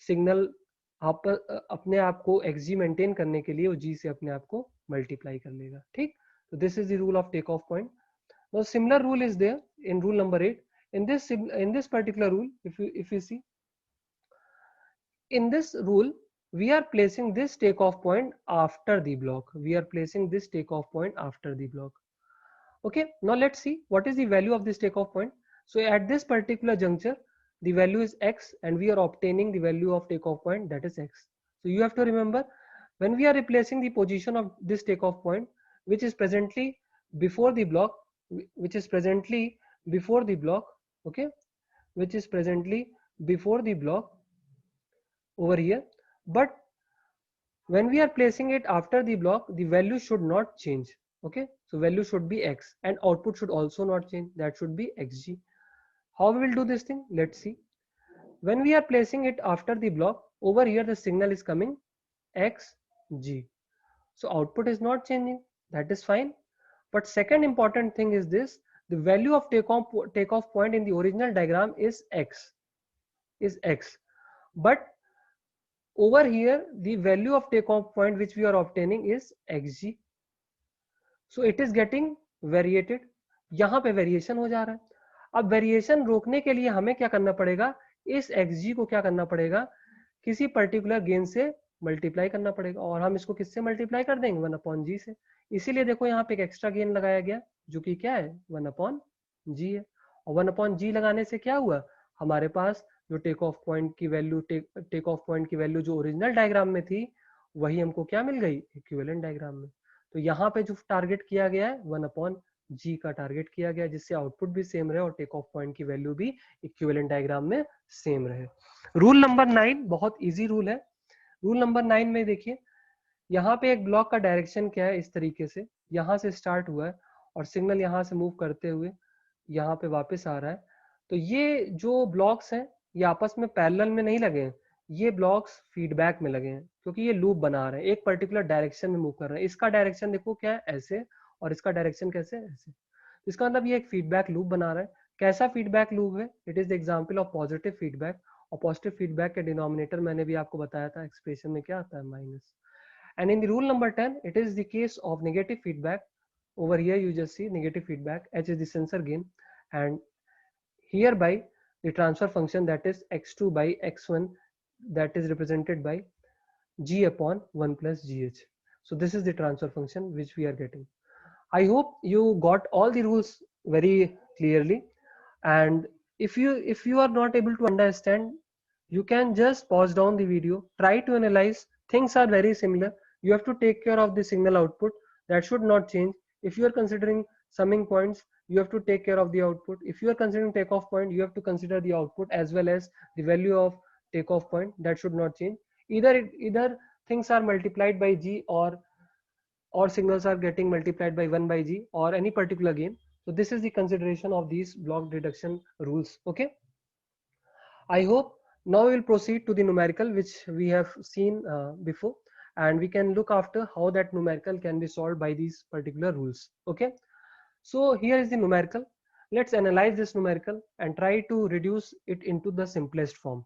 सिग्नल आप अपने आप को xg मेंटेन करने के लिए वो g से अपने आप को मल्टीप्लाई कर लेगा, ठीक। तो this is the rule of take off point. Now similar rule is there in rule number 8. In this particular rule, if you see, in this rule we are placing this takeoff point after the block. We are placing this takeoff point after the block. Okay. Now let's see what is the value of this takeoff point. So at this particular juncture, the value is x, and we are obtaining the value of takeoff point, that is x. So you have to remember When we are replacing the position of this takeoff point, which is presently before the block, which is presently before the block, okay, which is presently before the block over here, but when we are placing it after the block, the value should not change. Okay, so value should be x, and output should also not change, that should be xg. How we will do this thing, let's see. When we are placing it after the block, over here the signal is coming xg, so output is not changing, that is fine. But second important thing is this: the value of takeoff point in the original diagram is x, but over here the value of takeoff point which we are obtaining is xg, so it is getting variated. यहाँ पे वेरिएशन हो जा रहा है. अब वेरिएशन रोकने के लिए हमें क्या करना पड़ेगा, इस xg को क्या करना पड़ेगा, किसी पर्टिकुलर गेन से मल्टीप्लाई करना पड़ेगा, और हम इसको किससे मल्टीप्लाई कर देंगे, 1/g से. इसीलिए देखो यहाँ पे एक एक्स्ट्रा गेन लगाया गया जो कि क्या है, 1/g है. और 1/g लगाने से क्या हुआ, हमारे पास जो टेक ऑफ पॉइंट की वैल्यू जो ओरिजिनल डायग्राम में थी वही हमको क्या मिल गई, इक्विवेलेंट डायग्राम में. तो यहाँ पे जो टारगेट किया गया है 1/g का टारगेट किया गया, जिससे आउटपुट भी सेम रहे और टेक ऑफ पॉइंट की वैल्यू भी इक्विवेलेंट डायग्राम में सेम रहे. रूल नंबर 9 बहुत इजी रूल है. रूल नंबर 9 में देखिए, यहाँ पे एक ब्लॉक का डायरेक्शन क्या है, इस तरीके से यहाँ से स्टार्ट हुआ है और सिग्नल यहाँ से मूव करते हुए यहाँ पे वापस आ रहा है. तो ये जो ब्लॉक्स हैं ये आपस में पैरेलल में नहीं लगे हैं, ये ब्लॉक्स फीडबैक में लगे हैं, क्योंकि ये लूप बना रहे हैं, एक पर्टिकुलर डायरेक्शन में मूव कर रहे हैं. इसका डायरेक्शन देखो क्या है, ऐसे, और इसका डायरेक्शन कैसे, ऐसे. इसका मतलब ये एक फीडबैक लूप बना रहा है. कैसा फीडबैक लूप है, it is the example of positive feedback. और पॉजिटिव फीडबैक के डिनोमिनेटर मैंने भी आपको बताया था, एक्सप्रेशन में क्या आता है, minus. And in the rule number 10, it is the case of negative feedback. Over here, you just see negative feedback. H is the sensor gain, and hereby the transfer function, that is x2 by x1, that is represented by g upon 1 plus gh. So this is the transfer function which we are getting. I hope you got all the rules very clearly. And if you are not able to understand, you can just pause down the video, try to analyze. Things are very similar. You have to take care of the signal output, that should not change. If you are considering summing points, you have to take care of the output. If you are considering takeoff point, you have to consider the output as well as the value of takeoff point, that should not change. Either things are multiplied by g, or signals are getting multiplied by 1 by g, or any particular gain. So this is the consideration of these block reduction rules. Okay, I hope now we will proceed to the numerical which we have seen before, and we can look after how that numerical can be solved by these particular rules. Okay, so here is the numerical. Let's analyze this numerical and try to reduce it into the simplest form.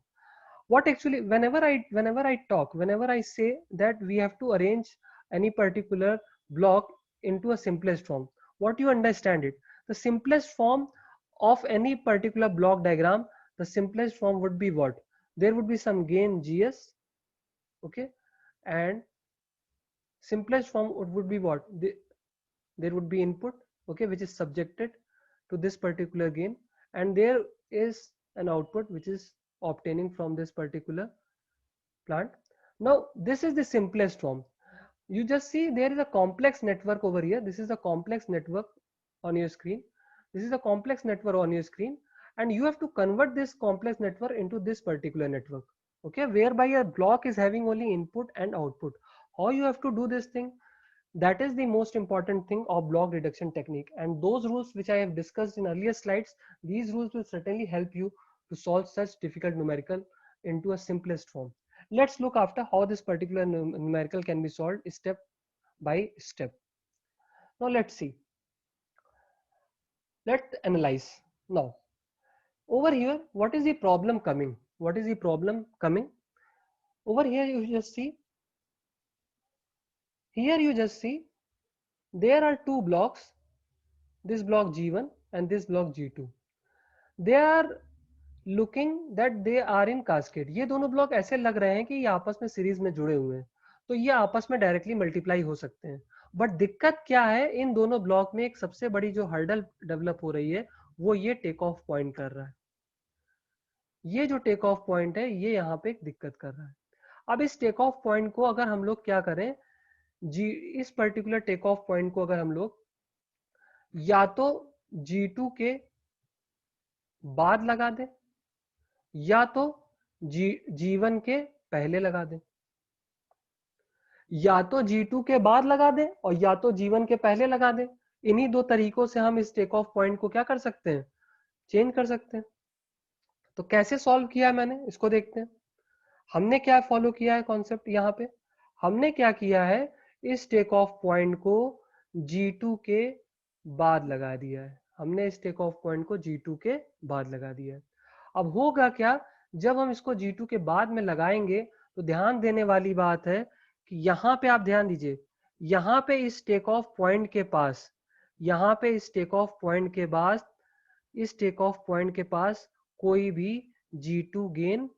What actually, whenever I say that we have to arrange any particular block into a simplest form, what you understand it, the simplest form of any particular block diagram, the simplest form would be what, there would be some gain gs, okay, and simplest form would be what, there would be input, okay, which is subjected to this particular gain, and there is an output which is obtaining from this particular plant. Now this is the simplest form. You just see there is a complex network over here. This is a complex network on your screen. This is a complex network on your screen, and you have to convert this complex network into this particular network, okay, whereby a block is having only input and output. How you have to do this thing, that is the most important thing of block reduction technique, and those rules which I have discussed in earlier slides, these rules will certainly help you to solve such difficult numerical into a simplest form. Let's look after how this particular numerical can be solved step by step. Now let's see. Let's analyze. Now over here, what is the problem coming? What is the problem coming? Over here you just see, here you just see there are two blocks, this block G1 and this block G2. They are looking that they are in cascade. ये दोनों ब्लॉक ऐसे लग रहे हैं कि ये आपस में सीरीज में जुड़े हुए हैं, तो ये आपस में डायरेक्टली मल्टीप्लाई हो सकते हैं. बट दिक्कत क्या है, इन दोनों ब्लॉक में एक सबसे बड़ी जो हर्डल डेवलप हो रही है वो ये टेक ऑफ पॉइंट कर रहा है. ये जो टेक ऑफ पॉइंट है ये यहाँ पे एक दिक्कत कर रहा है. अब इस टेक ऑफ पॉइंट को अगर हम लोग क्या करें, इस पर्टिकुलर टेक ऑफ पॉइंट को अगर हम लोग या तो G2 के बाद लगा दें या तो G1 के पहले लगा दें, या तो G2 के बाद लगा दें और या तो G1 के पहले लगा दें। इन्हीं दो तरीकों से हम इस टेक ऑफ पॉइंट को क्या कर सकते हैं, चेंज कर सकते हैं। तो कैसे सॉल्व किया है मैंने, इसको देखते हैं। हमने क्या फॉलो किया है कॉन्सेप्ट, यहाँ पे हमने क्या किया है, इस टेक ऑफ पॉइंट को G2 के बाद लगा दिया है। हमने इस टेक ऑफ पॉइंट को G2 के बाद लगा दिया है। अब होगा क्या, जब हम इसको G2 के बाद में लगाएंगे तो ध्यान देने वाली बात है कि यहाँ पे आप ध्यान दीजिए, यहाँ पे इस टेक ऑफ पॉइंट के पास, यहाँ पे इस टेक ऑफ पॉइंट के बाद, इस टेक ऑफ पॉइंट के पास कोई भी G2 गेन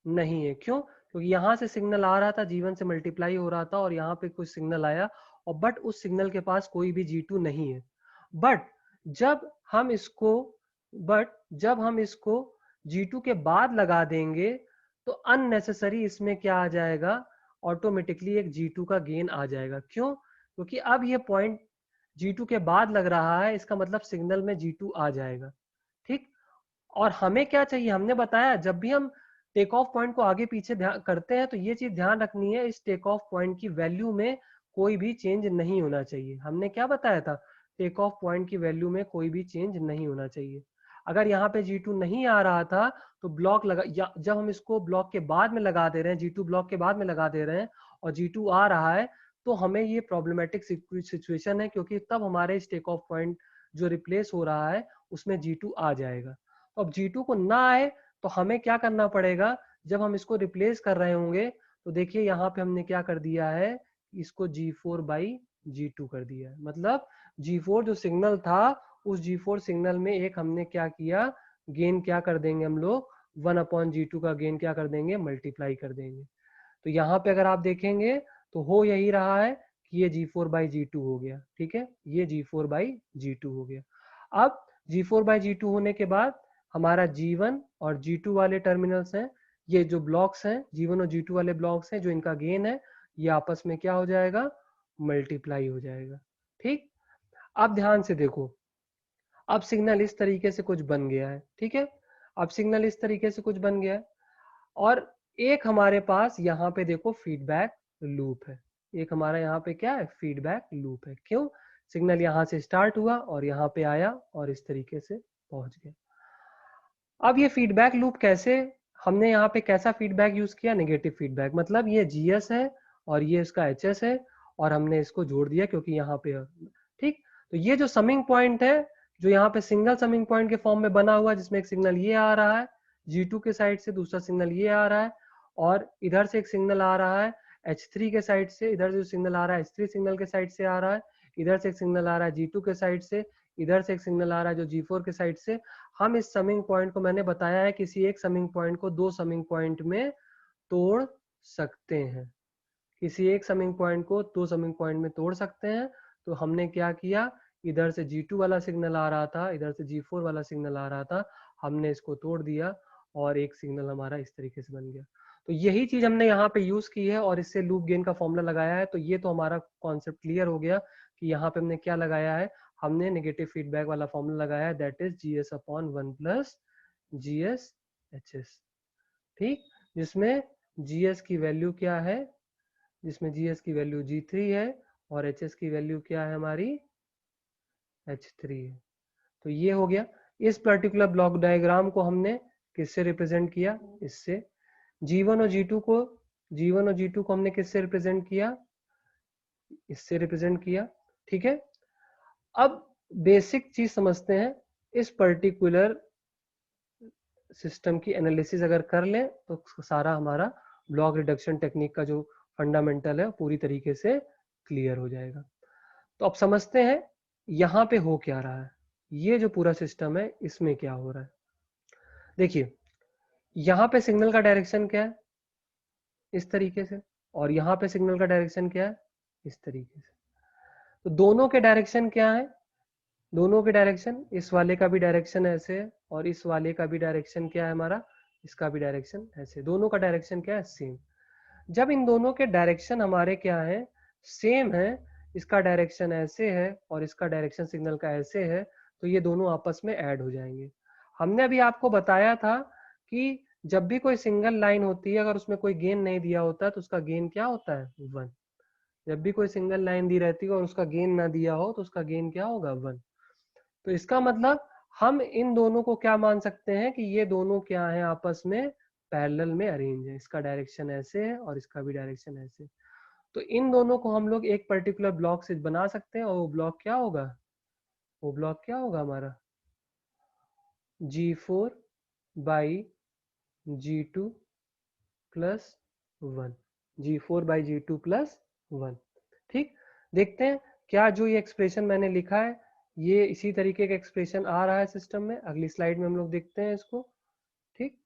नहीं है। क्यों? क्योंकि यहां से सिग्नल आ रहा था, G1 से मल्टीप्लाई हो रहा था और यहाँ पे कुछ सिग्नल आया और बट उस सिग्नल के पास कोई भी G2 नहीं है। बट जब हम इसको G2 के बाद लगा देंगे तो अननेसेसरी इसमें क्या आ जाएगा, ऑटोमेटिकली एक G2 का गेन आ जाएगा। क्यों? क्योंकि अब ये पॉइंट G2 के बाद लग रहा है, इसका मतलब सिग्नल में G2 आ जाएगा। ठीक, और हमें क्या चाहिए, हमने बताया जब भी हम टेक ऑफ पॉइंट को आगे पीछे करते हैं तो ये चीज ध्यान रखनी है, इस टेक ऑफ पॉइंट की वैल्यू में कोई भी चेंज नहीं होना चाहिए। हमने क्या बताया था, टेक ऑफ पॉइंट की वैल्यू में कोई भी चेंज नहीं होना चाहिए। अगर यहाँ पे G2 नहीं आ रहा था तो ब्लॉक लगा, या जब हम इसको ब्लॉक के बाद में लगा दे रहे हैं, G2 ब्लॉक के बाद में लगा दे रहे हैं और G2 आ रहा है, तो हमें ये प्रॉब्लमेटिक सिचुएशन है, क्योंकि तब हमारे इस टेक ऑफ पॉइंट जो रिप्लेस हो रहा है उसमें G2 आ जाएगा। तो अब G2 को ना आए तो हमें क्या करना पड़ेगा, जब हम इसको रिप्लेस कर रहे होंगे तो देखिए यहाँ पे हमने क्या कर दिया है, इसको G4 बाई G2 कर दिया है। मतलब G4 जो सिग्नल था उस G4 सिग्नल में एक हमने क्या किया, गेन क्या कर देंगे हम लोग, 1/G2 का गेन क्या कर देंगे, मल्टीप्लाई कर देंगे। तो यहाँ पे अगर आप देखेंगे तो हो यही रहा है कि ये G4 बाई G2 हो गया। ठीक है, ये G4 बाई G2 हो गया। अब G4 बाई G2 होने के बाद हमारा G1 और G2 वाले टर्मिनल्स हैं, ये जो ब्लॉक्स हैं G1 और G2 वाले ब्लॉक्स हैं, जो इनका गेन है ये आपस में क्या हो जाएगा, मल्टीप्लाई हो जाएगा। ठीक, अब ध्यान से देखो, अब सिग्नल इस तरीके से कुछ बन गया है। ठीक है, अब सिग्नल इस तरीके से कुछ बन गया है और एक हमारे पास यहाँ पे देखो फीडबैक लूप है। एक हमारा यहाँ पे क्या है, फीडबैक लूप है। क्यों? सिग्नल यहाँ से स्टार्ट हुआ और यहाँ पे आया और इस तरीके से पहुंच गया। अब ये फीडबैक लूप कैसे, हमने यहाँ पे कैसा फीडबैक यूज किया, नेगेटिव फीडबैक। मतलब ये GS है और ये इसका HS है और हमने इसको जोड़ दिया क्योंकि यहाँ पे, ठीक। तो ये जो समिंग पॉइंट है, जो यहाँ पे सिंगल समिंग पॉइंट के फॉर्म में बना हुआ है, जिसमें एक सिग्नल ये आ रहा है G2 के साइड से, दूसरा सिग्नल ये आ रहा है और इधर से एक सिग्नल आ रहा है H3 के साइड से, इधर से जो सिग्नल आ रहा है H3 सिग्नल के साइड से आ रहा है, इधर से एक सिग्नल आ रहा है G2 के साइड से, इधर से एक सिग्नल आ रहा है जो G4 के साइड से। हम इस समिंग पॉइंट को, मैंने बताया है, किसी एक समिंग पॉइंट को दो समिंग पॉइंट में तोड़ सकते हैं। किसी एक समिंग पॉइंट को दो समिंग पॉइंट में तोड़ सकते हैं। तो हमने क्या किया, इधर से G2 वाला सिग्नल आ रहा था, इधर से G4 वाला सिग्नल आ रहा था, हमने इसको तोड़ दिया और एक सिग्नल हमारा इस तरीके से बन गया। तो यही चीज हमने यहाँ पे यूज की है और इससे लूप गेन का फॉर्मूला लगाया है। तो ये तो हमारा कॉन्सेप्ट क्लियर हो गया कि यहाँ पे हमने क्या लगाया है, हमने नेगेटिव फीडबैक वाला फॉर्मूला लगाया है, that is GS/1 plus GS/HS। ठीक, जिसमें GS की वैल्यू क्या है, जिसमें GS की वैल्यू G3 है और HS की वैल्यू क्या है हमारी, H3 है। तो ये हो गया। इस पर्टिकुलर ब्लॉक डायग्राम को हमने किससे रिप्रेजेंट किया, इससे। G1 और G2 को हमने किससे रिप्रेजेंट किया, इससे रिप्रेजेंट किया। ठीक है, अब बेसिक चीज समझते हैं, इस पर्टिकुलर सिस्टम की एनालिसिस अगर कर ले तो सारा हमारा ब्लॉक रिडक्शन टेक्निक का जो फंडामेंटल है पूरी तरीके से क्लियर हो जाएगा। तो अब समझते हैं यहाँ पे हो क्या रहा है, ये जो पूरा सिस्टम है इसमें क्या हो रहा है। देखिए, यहाँ पे सिग्नल का डायरेक्शन क्या है, इस तरीके से, और यहाँ पे सिग्नल का डायरेक्शन क्या है, इस तरीके से। तो दोनों के डायरेक्शन क्या है, दोनों के डायरेक्शन, इस वाले का भी डायरेक्शन ऐसे है और इस वाले का भी डायरेक्शन क्या है हमारा, इसका भी डायरेक्शन ऐसे, दोनों का डायरेक्शन क्या है, सेम। जब इन दोनों के डायरेक्शन हमारे क्या है, सेम है, इसका डायरेक्शन ऐसे है और इसका डायरेक्शन सिग्नल का ऐसे है, तो ये दोनों आपस में ऐड हो जाएंगे। हमने अभी आपको बताया था कि जब भी कोई सिंगल लाइन होती है, अगर उसमें कोई गेन नहीं दिया होता तो उसका गेन क्या होता है, 1। जब भी कोई सिंगल लाइन दी रहती है और उसका गेन ना दिया हो तो उसका गेन क्या होगा, 1। तो इसका मतलब हम इन दोनों को क्या मान सकते हैं कि ये दोनों क्या है, आपस में पैरेलल में अरेंज है। इसका डायरेक्शन ऐसे है और इसका भी डायरेक्शन ऐसे। तो इन दोनों को हम लोग एक पर्टिकुलर ब्लॉक से बना सकते हैं और वो ब्लॉक क्या होगा, वो ब्लॉक क्या होगा हमारा, G4 by G2 plus 1, G4 by G2 plus 1। ठीक, देखते हैं क्या जो ये एक्सप्रेशन मैंने लिखा है ये इसी तरीके का एक्सप्रेशन आ रहा है सिस्टम में। अगली स्लाइड में हम लोग देखते हैं इसको। ठीक,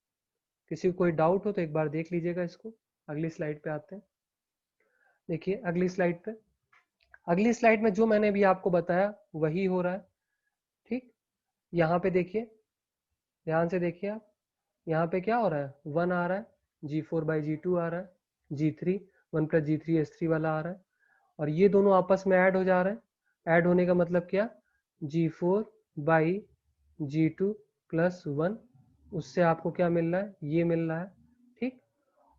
किसी को कोई डाउट हो तो एक बार देख लीजिएगा इसको। अगली स्लाइड पे आते हैं। देखिए अगली स्लाइड पे, अगली स्लाइड में जो मैंने भी आपको बताया वही हो रहा है। ठीक, यहाँ पे देखिए, ध्यान से देखिए आप, यहाँ पे क्या हो रहा है, 1 आ रहा है, G4 बाई G2 आ रहा है, G3 1 प्लस G3 S3 वाला आ रहा है, और ये दोनों आपस में ऐड हो जा रहे हैं। ऐड होने का मतलब क्या, G4 बाई G2 प्लस 1, उससे आपको क्या मिल रहा है, ये मिल रहा है। ठीक,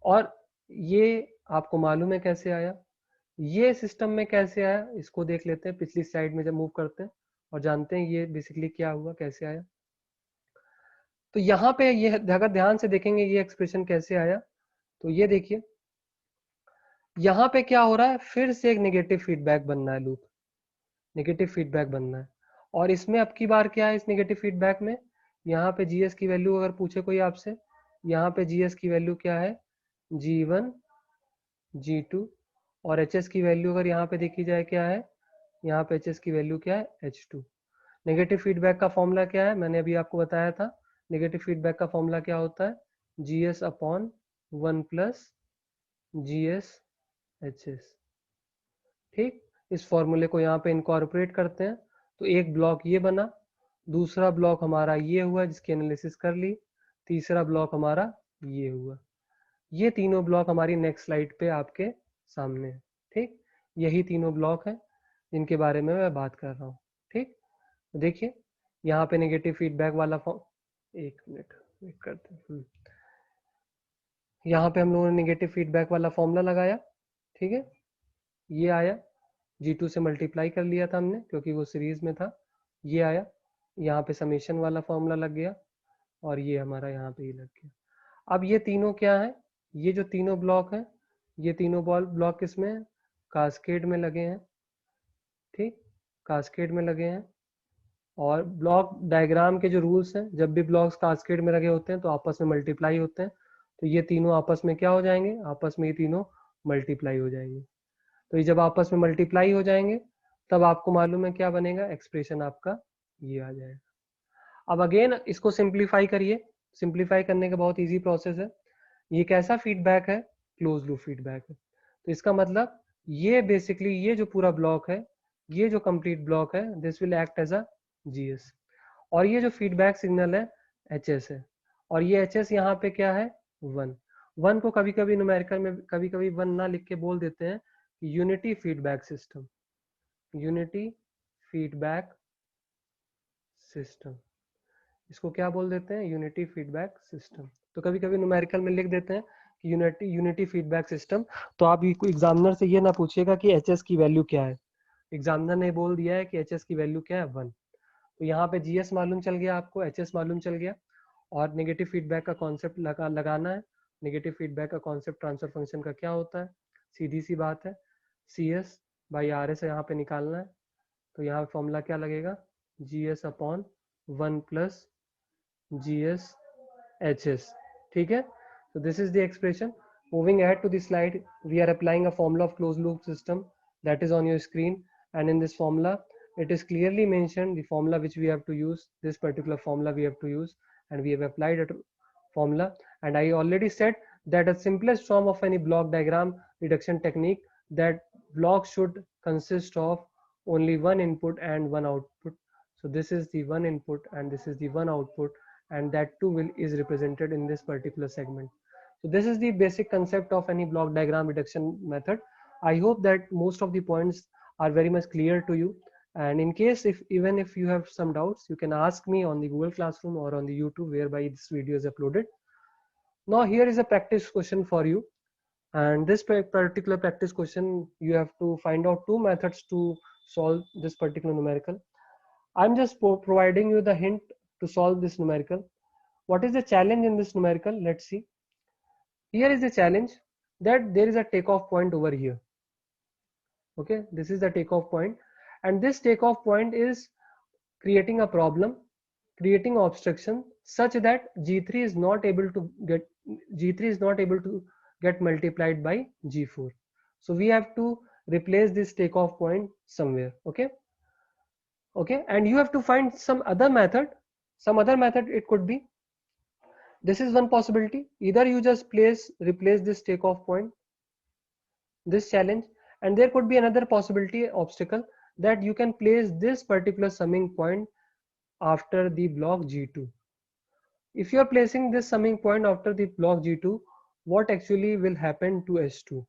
और ये आपको मालूम है कैसे आया, ये सिस्टम में कैसे आया इसको देख लेते हैं। पिछली स्लाइड में जब मूव करते हैं और जानते हैं ये बेसिकली क्या हुआ, कैसे आया। तो यहाँ पे ये अगर ध्यान से देखेंगे ये एक्सप्रेशन कैसे आया, तो ये देखिए यहाँ पे क्या हो रहा है, फिर से एक नेगेटिव फीडबैक बनना है, लूप नेगेटिव फीडबैक बनना है। और इसमें अब की बार क्या है, इस नेगेटिव फीडबैक में यहाँ पे जीएस की वैल्यू अगर पूछे कोई आपसे, यहाँ पे जीएस की वैल्यू क्या है, G1 G2, और एचएस की वैल्यू अगर यहाँ पे देखी जाए क्या है, यहाँ पे एचएस की वैल्यू क्या है, H2। नेगेटिव फीडबैक का फॉर्मूला क्या है, मैंने अभी आपको बताया था। नेगेटिव फीडबैक का फॉर्मूला क्या होता है, GS upon 1 plus GS HS। ठीक, इस फॉर्मूले को यहाँ पे इनकॉर्पोरेट करते हैं तो एक ब्लॉक ये बना, दूसरा ब्लॉक हमारा ये हुआ जिसकी एनालिसिस कर ली, तीसरा ब्लॉक हमारा ये हुआ। ये तीनों ब्लॉक हमारी नेक्स्ट स्लाइड पे आपके सामने है। ठीक, यही तीनों ब्लॉक हैं जिनके बारे में मैं बात कर रहा हूँ। ठीक, तो देखिए यहाँ पे नेगेटिव फीडबैक वाला फॉर्म, एक मिनट वेट करते हैं। यहाँ पे हम लोगों ने नेगेटिव फीडबैक वाला फॉर्मूला लगाया। ठीक है, ये आया, G2 से मल्टीप्लाई कर लिया था हमने क्योंकि वो सीरीज में था, ये आया, यहाँ पे समेशन वाला फॉर्मूला लग गया और ये हमारा यहाँ पे ही लग गया। अब ये तीनों क्या है, ये जो तीनों ब्लॉक हैं, ये तीनों ब्लॉक किसमें है, कास्केड में लगे हैं। ठीक, कास्केड में लगे हैं। और ब्लॉक डायग्राम के जो रूल्स हैं, जब भी ब्लॉक्स कास्केड में लगे होते हैं तो आपस में मल्टीप्लाई होते हैं, तो ये तीनों आपस में क्या हो जाएंगे, आपस में ये तीनों मल्टीप्लाई हो जाएंगे। तो ये जब आपस में मल्टीप्लाई हो जाएंगे तब आपको मालूम है क्या बनेगा, एक्सप्रेशन आपका ये आ जाएगा। अब अगेन इसको सिंप्लीफाई करिए, सिंप्लीफाई करने का बहुत इजी प्रोसेस है। ये कैसा फीडबैक है, क्लोज लूप फीडबैक है। तो इसका मतलब ये बेसिकली ये जो पूरा ब्लॉक है, ये जो कंप्लीट ब्लॉक है, this will act as a GS. और ये जो फीडबैक सिग्नल है एचएस है, और ये एचएस यहाँ पे क्या है, 1। 1 को कभी कभी न्यूमेरिकल में कभी कभी 1 ना लिख के बोल देते हैं unity feedback system, unity feedback system, इसको क्या बोल देते हैं, यूनिटी फीडबैक सिस्टम। तो कभी कभी न्यूमेरिकल में लिख देते हैं कि यूनिटी फीडबैक सिस्टम। तो आप एग्जामिनर से ये ना पूछिएगा कि एचएस की वैल्यू क्या है, एग्जामिनर ने बोल दिया है कि एचएस की वैल्यू क्या है, 1। तो यहाँ पे जीएस मालूम चल गया आपको, एचएस मालूम चल गया, और नेगेटिव फीडबैक का कॉन्सेप्ट लगाना है। नेगेटिव फीडबैक का कॉन्सेप्ट ट्रांसफर फंक्शन का क्या होता है, सीधी सी बात है, C S by R S यहाँ पे निकालना है। तो यहाँ फॉर्मूला क्या लगेगा, G S upon 1 plus G S H S. ठीक है, so this is the expression. Moving ahead to the slide, we are applying a formula of closed loop system that is on your screen, and in this formula it is clearly mentioned the formula which we have to use, this particular formula we have to use, and we have applied a formula. And I already said that the simplest form of any block diagram reduction technique, that block should consist of only one input and one output. So this is the one input and this is the one output, and that too is represented in this particular segment. So this is the basic concept of any block diagram reduction method. I hope that most of the points are very much clear to you. And in case even if you have some doubts, you can ask me on the Google Classroom or on the YouTube whereby this video is uploaded. Now here is a practice question for you. And this particular practice question, you have to find out two methods to solve this particular numerical. I'm just providing you the hint to solve this numerical. What is the challenge in this numerical? Let's see. Here is the challenge that there is a takeoff point over here. Okay, this is the takeoff point, and this takeoff point is creating a problem, creating obstruction such that G3 is not able to get multiplied by G4. So we have to replace this takeoff point somewhere. Okay, and you have to find some other method. It could be, this is one possibility. Either you just replace this takeoff point, this challenge, and there could be another possibility, obstacle, that you can place this particular summing point after the block G2. If you are placing this summing point after the block G2, what actually will happen to S2?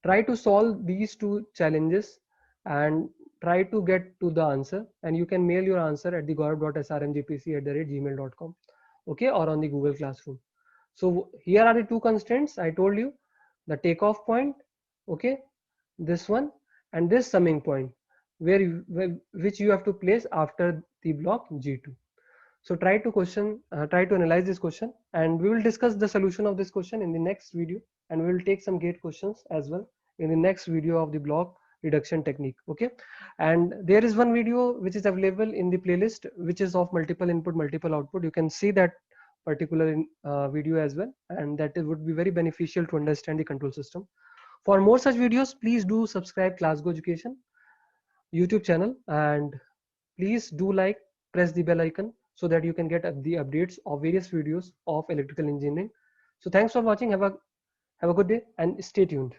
Try to solve these two challenges and try to get to the answer, and you can mail your answer at the gaurav.srmgpc@gmail.com, okay, or on the Google Classroom. So here are the two constraints I told you: the takeoff point, okay, this one, and this summing point which you have to place after the block G2. So try to analyze this question, and we will discuss the solution of this question in the next video, and we will take some gate questions as well in the next video of the block reduction technique. Okay, and there is one video which is available in the playlist, which is of multiple input multiple output. You can see that particular video as well, and that would be very beneficial to understand the control system. For more such videos, please do subscribe ClassGo Education YouTube channel, and please do press the bell icon so that you can get the updates of various videos of electrical engineering. So thanks for watching. Have a good day and stay tuned.